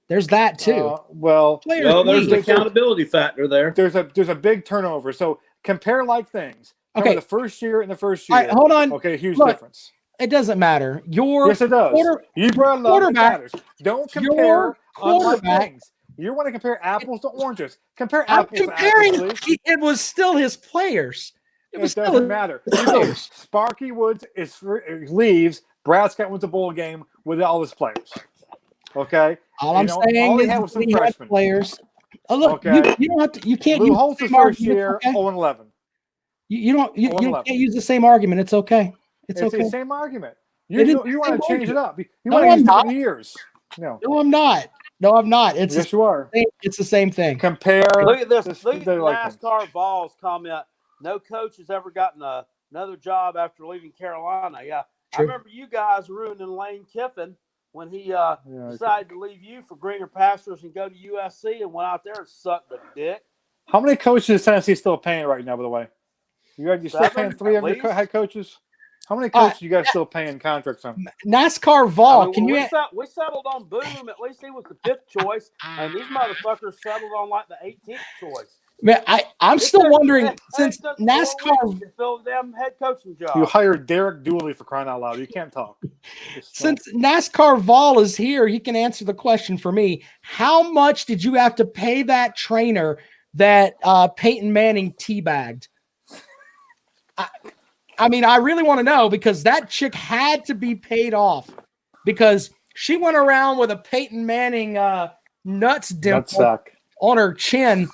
There's that too. There's the accountability factor there. There's a big turnover. So compare like things. Okay, the first year and the first year. All right, hold on. Okay, huge difference. It doesn't matter. Yes, it does. You brought quarterback. Don't compare things. You want to compare apples to oranges. Compare apples to apples, please. It was still his players. It doesn't matter. Sparky Woods leaves. Brad Scott wins a bowl game with all his players. Okay? All I'm saying is he had players. Oh, look, you don't have to. You can't use the same first year, 0-11. You can't use the same argument. It's okay. It's okay. The same argument. You want to change it up. You want to use years. No, I'm not. No, I'm not. Yes, you are. It's the same thing. Compare. Look at this. Look at NASCAR Vols comment. No coach has ever gotten another job after leaving Carolina. Yeah, true. I remember you guys ruining Lane Kiffin when he decided to leave you for greener pastures and go to USC and went out there and sucked the dick. How many coaches is Tennessee still paying right now, by the way? You still paying 3 of your head coaches? How many coaches you guys still paying contracts on? NASCAR Vol. We settled on Boom. At least he was the 5th choice, and these motherfuckers settled on like the 18th choice. Man, I'm still wondering since NASCAR filled them head coaching job. You hired Derek Dooley for crying out loud. You can't talk. Since NASCAR Vol is here, he can answer the question for me. How much did you have to pay that trainer that Peyton Manning teabagged? I mean, I really want to know because that chick had to be paid off because she went around with a Peyton Manning nuts dimple on her chin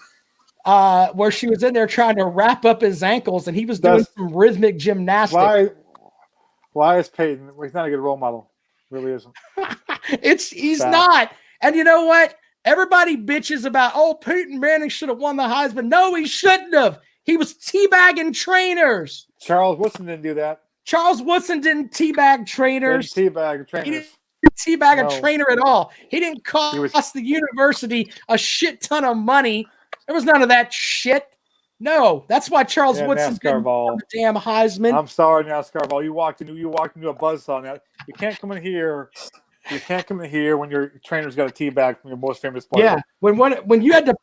where she was in there trying to wrap up his ankles and he was doing some rhythmic gymnastics. Why is Peyton? He's not a good role model. Really isn't. He's not. And you know what? Everybody bitches about, Peyton Manning should have won the Heisman. No, he shouldn't have. He was teabagging trainers. Charles Woodson didn't do that. Charles Woodson didn't teabag trainers. He didn't teabag a trainer at all. He didn't cost the university a shit ton of money. There was none of that shit. No, that's why Charles Woodson didn't win the damn Heisman. I'm sorry, NASCAR Ball. You walked into a buzzsaw now. You can't come in here. You can't come in here when your trainer's got a teabag from your most famous player. Yeah, when you had to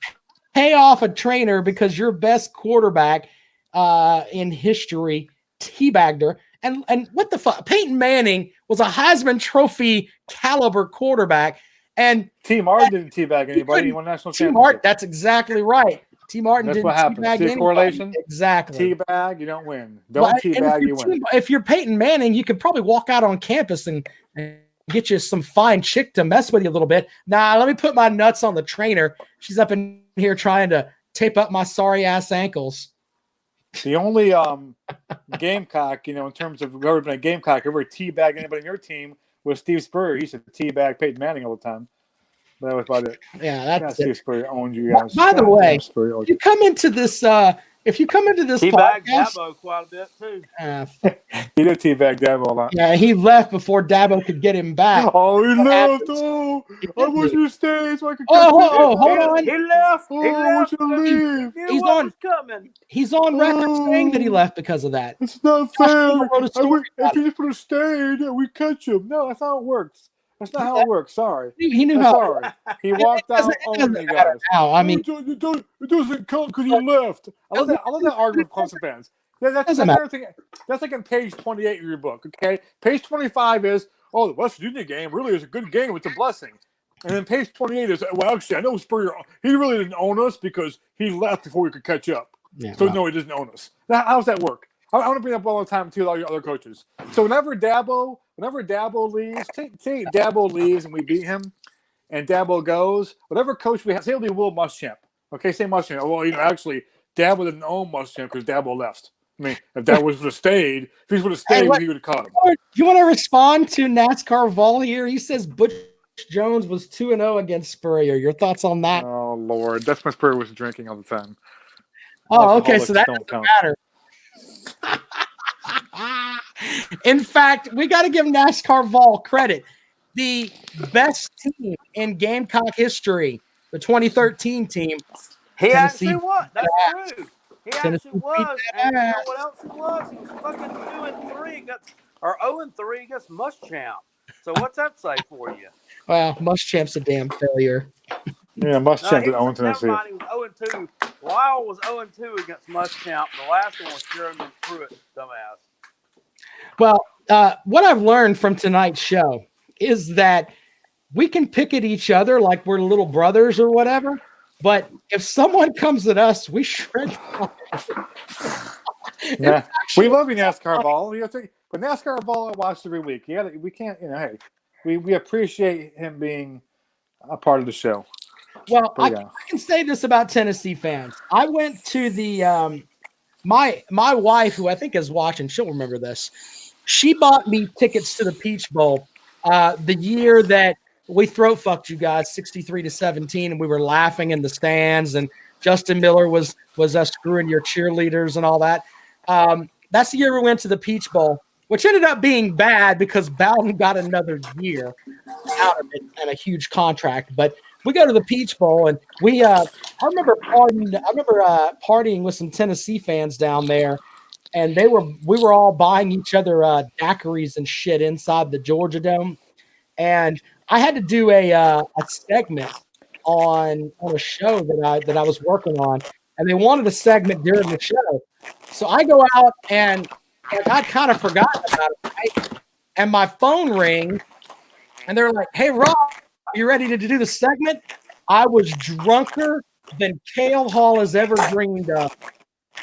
pay off a trainer because your best quarterback in history teabagged her. And what the fuck? Peyton Manning was a Heisman Trophy caliber quarterback. And T. Martin didn't teabag anybody. He won national championship. Martin, that's exactly right. T. Martin that's didn't what happens. teabag anybody. Correlation? Exactly. Teabag, you don't win. Don't teabag, you win. If you're Peyton Manning, you could probably walk out on campus and get you some fine chick to mess with you a little bit. Nah, let me put my nuts on the trainer. She's up in here trying to tape up my sorry ass ankles. The only Gamecock, in terms of whoever been a Gamecock, ever teabag anybody on your team was Steve Spurrier. He used to teabag Peyton Manning all the time. That was about it. Yeah, that's Steve it. Spurrier owned you guys. By the way, Spurrier, if you come into this He bagged podcast, Dabo quite a bit too. he did teabag Dabo a lot. yeah, he left before Dabo could get him back. Oh, he left. happens. Oh, I wish you stayed so I could Hold on. He left. Oh, He I left. want you to leave. He knew what was coming. He's on record saying that he left because of that. It's not Josh fair. Gordon wrote a story If about he just would have stayed, we catch him. No, that's not how it works. That's not how it works. Sorry. He knew I'm how. sorry. He walked out on you guys. Now, I mean, it doesn't count because you left. I love that argument with Clemson fans. That's Doesn't another thing. That's like on page 28 of your book. Okay, page 25 is the West Virginia game really is a good game. It's a blessing. And then page 28 is actually I know Spurrier. He really didn't own us because he left before we could catch up. Yeah, So no, he doesn't own us. Now, how does that work? I want to bring up all the time too with all your other coaches. So whenever Dabo leaves, say Dabo leaves and we beat him, and Dabo goes, whatever coach we have, say it'll be Will Muschamp. Okay, say Muschamp. Well, actually, Dabo didn't own Muschamp because Dabo left. I mean, if Dabo would have stayed, if he would have stayed, he would have caught him. You want to respond to NASCAR Vol here? He says Butch Jones was 2-0 against Spurrier. Your thoughts on that? Oh Lord, that's when Spurrier was drinking all the time. Oh, okay, so that doesn't count. matter. In fact, we got to give NASCAR Vol credit. The best team in Gamecock history, the 2013 team. He Tennessee actually was. That's true. He Tennessee actually was. beat And you know that. what else he was? He was fucking 2-3 against, or 0-3 against Muschamp. So what's that say for you? Well, Muschamp's a damn failure. Yeah, Muschamp did own Never Tennessee. mind, he was 0-2. Lyle was 0-2 against Muschamp. The last one was Jeremy Pruitt, dumbass. Well, what I've learned from tonight's show is that we can pick at each other like we're little brothers or whatever, but if someone comes at us, we shred. Yeah, we love you, NASCAR Ball. But NASCAR Ball I watch every week. We can't. Hey, we appreciate him being a part of the show. Well, I can say this about Tennessee fans. I went to the my wife, who I think is watching, she'll remember this. She bought me tickets to the Peach Bowl the year that we throat fucked you guys 63-17, and we were laughing in the stands, and Justin Miller was screwing your cheerleaders and all that. That's the year we went to the Peach Bowl, which ended up being bad because Bowden got another year out of it and a huge contract. But we go to the Peach Bowl, and I remember partying with some Tennessee fans down there, and we were all buying each other daiquiris and shit inside the Georgia Dome, and I had to do a segment on a show that I was working on, and they wanted a segment during the show, so I go out and I kind of forgot about it, right? And my phone rings, and they're like, "Hey, Rob, you ready to do the segment?" I was drunker than Cale Hall has ever dreamed of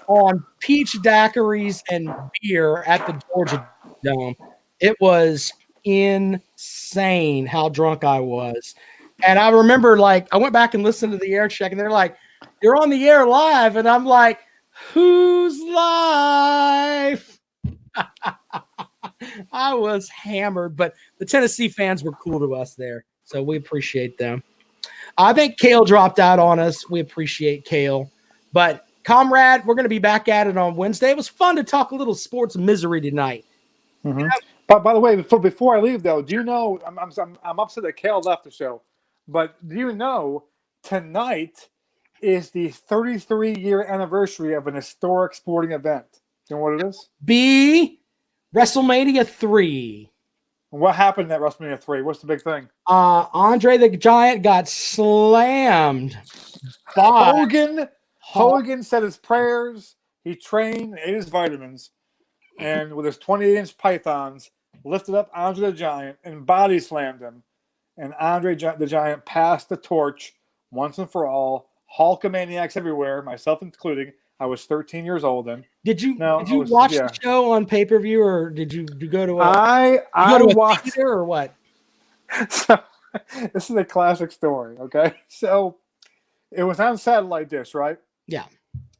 on peach daiquiris and beer at the Georgia Dome. It was insane how drunk I was. And I remember, I went back and listened to the air check, and they're like, "You're on the air live." And I'm like, "Who's live?" I was hammered, but the Tennessee fans were cool to us there, so we appreciate them. I think Cale dropped out on us. We appreciate Cale. But, comrade, we're going to be back at it on Wednesday. It was fun to talk a little sports misery tonight. Mm-hmm. But by the way, before I leave, though, do you know I'm upset that Cale left the show, but do you know tonight is the 33-year anniversary of an historic sporting event? Do you know what it is? WrestleMania 3. What happened at WrestleMania 3? What's the big thing? Andre the Giant got slammed by Hogan said his prayers. He trained and ate his vitamins. And with his 28-inch pythons, lifted up Andre the Giant and body slammed him. And Andre the Giant passed the torch once and for all. Hulkamaniacs everywhere, myself including. I was 13 years old then. Did you watch the show on pay-per-view, or did you go to a I watched theater or what? So this is a classic story, okay? So it was on satellite dish, right? Yeah.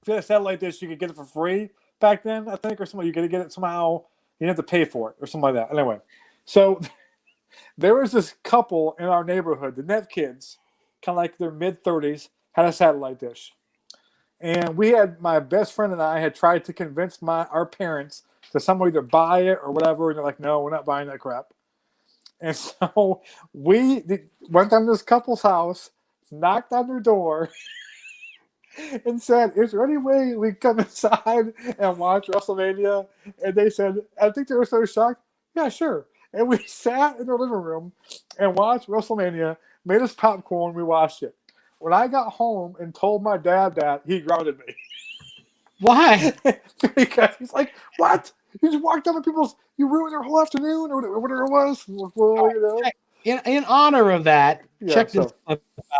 If you had a satellite dish, you could get it for free back then, I think, or something. You could get it somehow. You didn't have to pay for it or something like that. Anyway, so there was this couple in our neighborhood, the Net kids, kind of like their mid-30s, had a satellite dish. And we had, my best friend and I had tried to convince our parents to somehow either buy it or whatever. And they're like, no, we're not buying that crap. And so we went down to this couple's house, knocked on their door, and said, is there any way we can come inside and watch WrestleMania? And they said, I think they were so shocked. Yeah, sure. And we sat in their living room and watched WrestleMania, made us popcorn, we watched it. When I got home and told my dad that, he grounded me. Why? Because he's like, what? You just walked down to people's, you ruined their whole afternoon or whatever it was. Well, you know. In honor of that, check this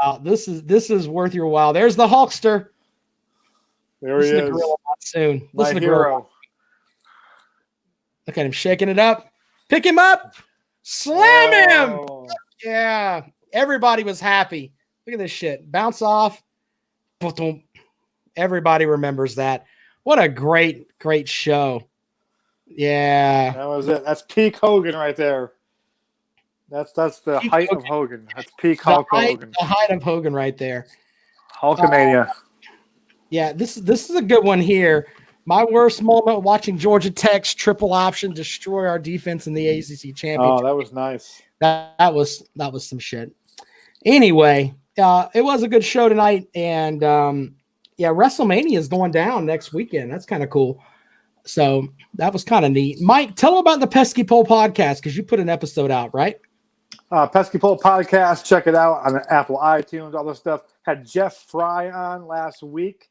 out. This is worth your while. There's the Hulkster. There he is. Soon. My hero. Look at him shaking it up. Pick him up. Slam him. Yeah. Everybody was happy. Look at this shit. Bounce off. Everybody remembers that. What a great show. Yeah. That was it. That's peak Hogan right there. That's the peak height Hogan. Of Hogan. That's peak Hulk Hogan. The height of Hogan right there. Hulkamania. Yeah, this is a good one here. My worst moment watching Georgia Tech's triple option destroy our defense in the ACC championship. Oh, that was nice. That was some shit. Anyway, it was a good show tonight, and WrestleMania is going down next weekend. That's kind of cool. So that was kind of neat. Mike, tell them about the Pesky Pole podcast because you put an episode out, right? Pesky Pole podcast. Check it out on Apple iTunes, all this stuff. Had Jeff Fry on last week.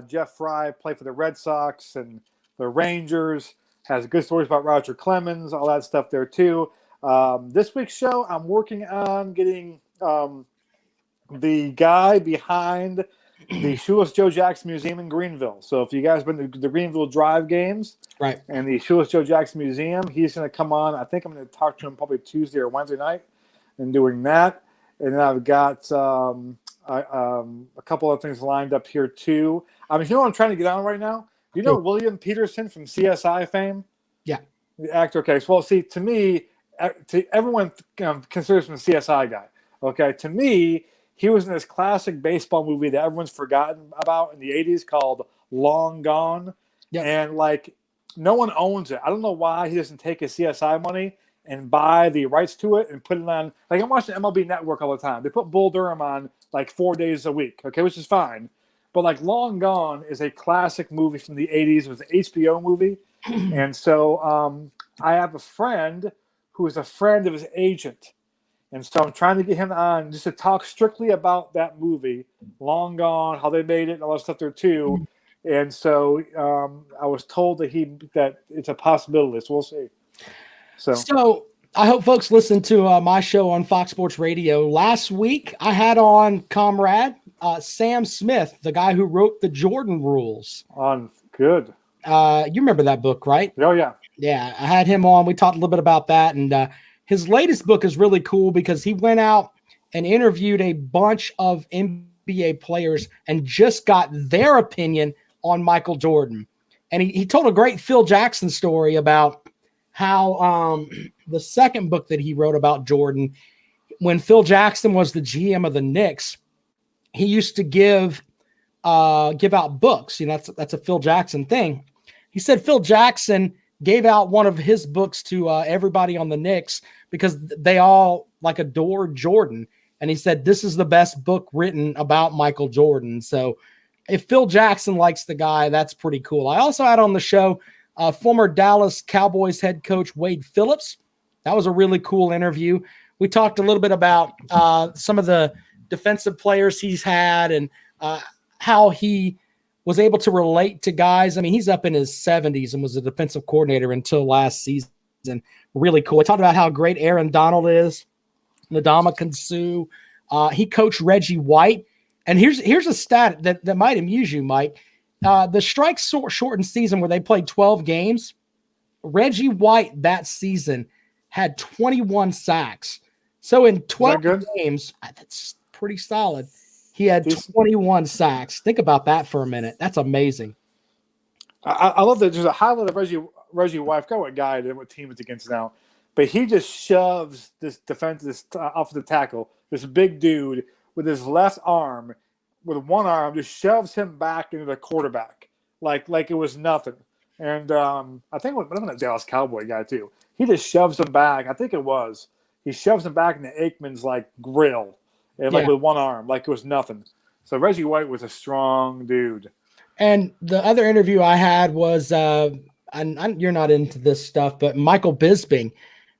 Jeff Fry played for the Red Sox and the Rangers. Has good stories about Roger Clemens, all that stuff there too. This week's show, I'm working on getting the guy behind the Shoeless Joe Jackson Museum in Greenville. So if you guys have been to the Greenville Drive games, right, and the Shoeless Joe Jackson Museum, he's going to come on. I think I'm going to talk to him probably Tuesday or Wednesday night and doing that. And then I've got a couple of things lined up here too. I mean, you know what I'm trying to get on right now? You know William Peterson from CSI fame? Yeah. The actor. Okay. So, well, see, to me, everyone considers him a CSI guy. Okay. To me, he was in this classic baseball movie that everyone's forgotten about in the 80s called Long Gone. Yeah. And, like, no one owns it. I don't know why he doesn't take his CSI money and buy the rights to it and put it on. Like, I'm watching MLB Network all the time. They put Bull Durham on, like, 4 days a week, okay, which is fine. But, like, Long Gone is a classic movie from the 80s. It was an HBO movie. And so I have a friend who is a friend of his agent. And so I'm trying to get him on just to talk strictly about that movie, Long Gone, how they made it, and all that stuff there too. And so I was told that it's a possibility. So we'll see. So I hope folks listen to my show on Fox Sports Radio. Last week I had on comrade Sam Smith, the guy who wrote the Jordan Rules. Good. You remember that book, right? Oh yeah. Yeah, I had him on. We talked a little bit about that, and his latest book is really cool because he went out and interviewed a bunch of NBA players and just got their opinion on Michael Jordan. And he told a great Phil Jackson story about how the second book that he wrote about Jordan, when Phil Jackson was the GM of the Knicks, he used to give out books. You know, that's a Phil Jackson thing. He said Phil Jackson gave out one of his books to everybody on the Knicks because they all like adored Jordan. And he said, this is the best book written about Michael Jordan. So if Phil Jackson likes the guy, that's pretty cool. I also had on the show former Dallas Cowboys head coach Wade Phillips. That was a really cool interview. We talked a little bit about some of the defensive players he's had and how he was able to relate to guys. I mean, he's up in his 70s and was a defensive coordinator until last season. Really cool. I talked about how great Aaron Donald is, Ndamukong Suh. He coached Reggie White. And here's a stat that might amuse you, Mike. The strike shortened season where they played 12 games, Reggie White that season had 21 sacks. So in 12 good? games, that's pretty solid. He had Decent. 21 sacks. Think about that for a minute. That's amazing. I love that. There's a highlight of Reggie White. I forgot what guy it is, what team it's against now, but he just shoves this offensive tackle, this big dude with his left arm, with one arm, just shoves him back into the quarterback like it was nothing. And I think it was a Dallas Cowboy guy too. He just shoves him back. I think it was. He shoves him back into Aikman's like grill, and with one arm, like it was nothing. So Reggie White was a strong dude. And the other interview I had was, you're not into this stuff, but Michael Bisping,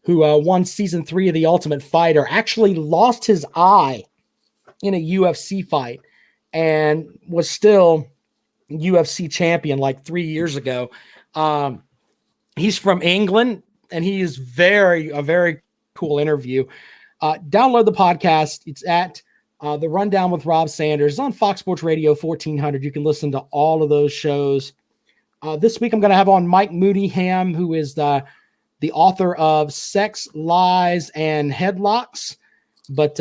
who won season 3 of The Ultimate Fighter, actually lost his eye in a UFC fight and was still UFC champion like 3 years ago. He's from England, and he is a very cool interview. Download the podcast. It's at The Rundown with Rob Sanders. It's on Fox Sports Radio 1400. You can listen to all of those shows. This week I'm going to have on Mike Moody-Ham, who is the author of Sex, Lies, and Headlocks. But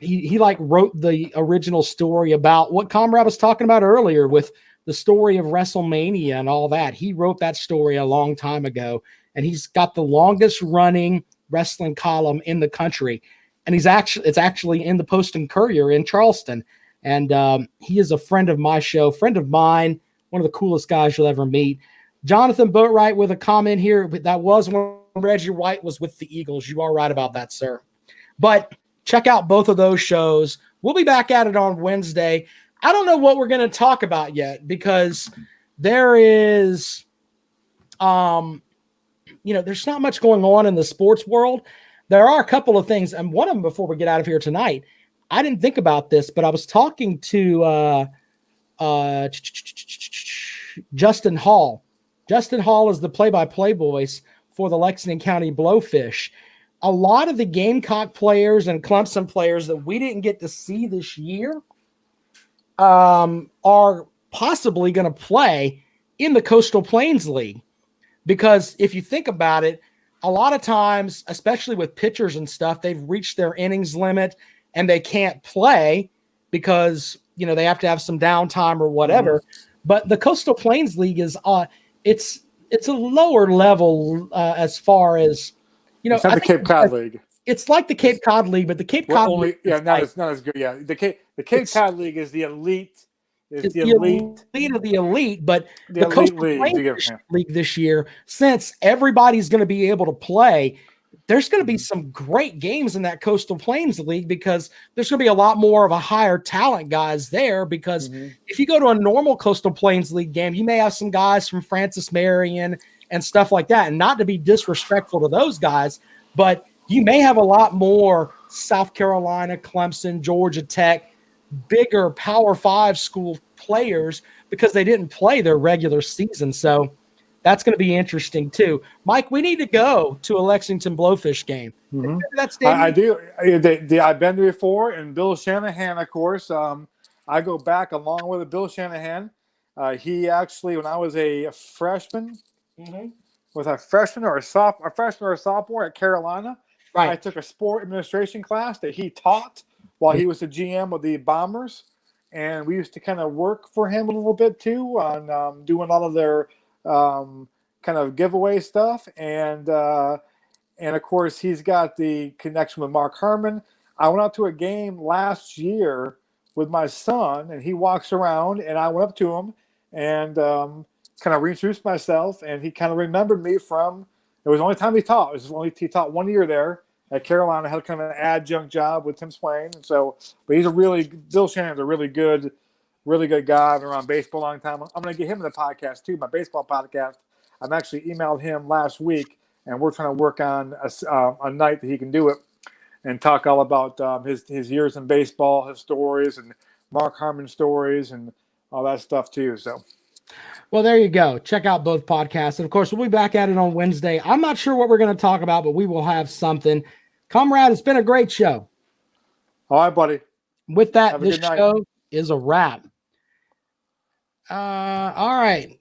he wrote the original story about what Comrade was talking about earlier with the story of WrestleMania and all that. He wrote that story a long time ago, and he's got the longest running wrestling column in the country. And it's actually in the Post and Courier in Charleston. And he is a friend of my show, friend of mine, one of the coolest guys you'll ever meet. Jonathan Boatwright with a comment here. That was when Reggie White was with the Eagles. You are right about that, sir. But check out both of those shows. We'll be back at it on Wednesday. I don't know what we're going to talk about yet because there is, there's not much going on in the sports world. There are a couple of things, and one of them before we get out of here tonight, I didn't think about this, but I was talking to Justin Hall. Justin Hall is the play-by-play voice for the Lexington County Blowfish. A lot of the Gamecock players and Clemson players that we didn't get to see this year are possibly going to play in the Coastal Plains League. Because if you think about it, a lot of times, especially with pitchers and stuff, they've reached their innings limit and they can't play because, they have to have some downtime or whatever. But the Coastal Plains League is it's a lower level as far as, it's not the Cape Cod League. It's like the Cape Cod League, but the Cape Cod League not as good. Yeah, the Cape Cod League is the elite. It's the elite of the elite, but the Coastal Plains League this year, since everybody's going to be able to play, there's going to be some great games in that Coastal Plains League because there's going to be a lot more of a higher talent guys there. Because if you go to a normal Coastal Plains League game, you may have some guys from Francis Marion and stuff like that. And not to be disrespectful to those guys, but you may have a lot more South Carolina, Clemson, Georgia Tech, bigger Power 5 school players because they didn't play their regular season. So that's going to be interesting too. Mike, we need to go to a Lexington Blowfish game. I do. I've been there before, and Bill Shanahan, of course. I go back along with Bill Shanahan. He actually, when I was a freshman, was I a freshman or a sophomore at Carolina? Right. I took a sport administration class that he taught while he was the GM of the Bombers, and we used to kind of work for him a little bit too on doing all of their kind of giveaway stuff, and of course he's got the connection with Mark Herman. I went out to a game last year with my son, and he walks around, and I went up to him and kind of reintroduced myself, and he kind of remembered me from. It was the only time he taught. He taught 1 year there at Carolina. Had kind of an adjunct job with Tim Swain, and so. But Bill Shannon's a really good guy. I've been around baseball a long time. I'm going to get him in the podcast too, my baseball podcast. I've actually emailed him last week, and we're trying to work on a night that he can do it and talk all about his years in baseball, his stories, and Mark Harmon stories, and all that stuff too. So. Well, there you go. Check out both podcasts. And, of course, we'll be back at it on Wednesday. I'm not sure what we're going to talk about, but we will have something. Comrade, it's been a great show. All right, buddy. With that, this show is a wrap. All right.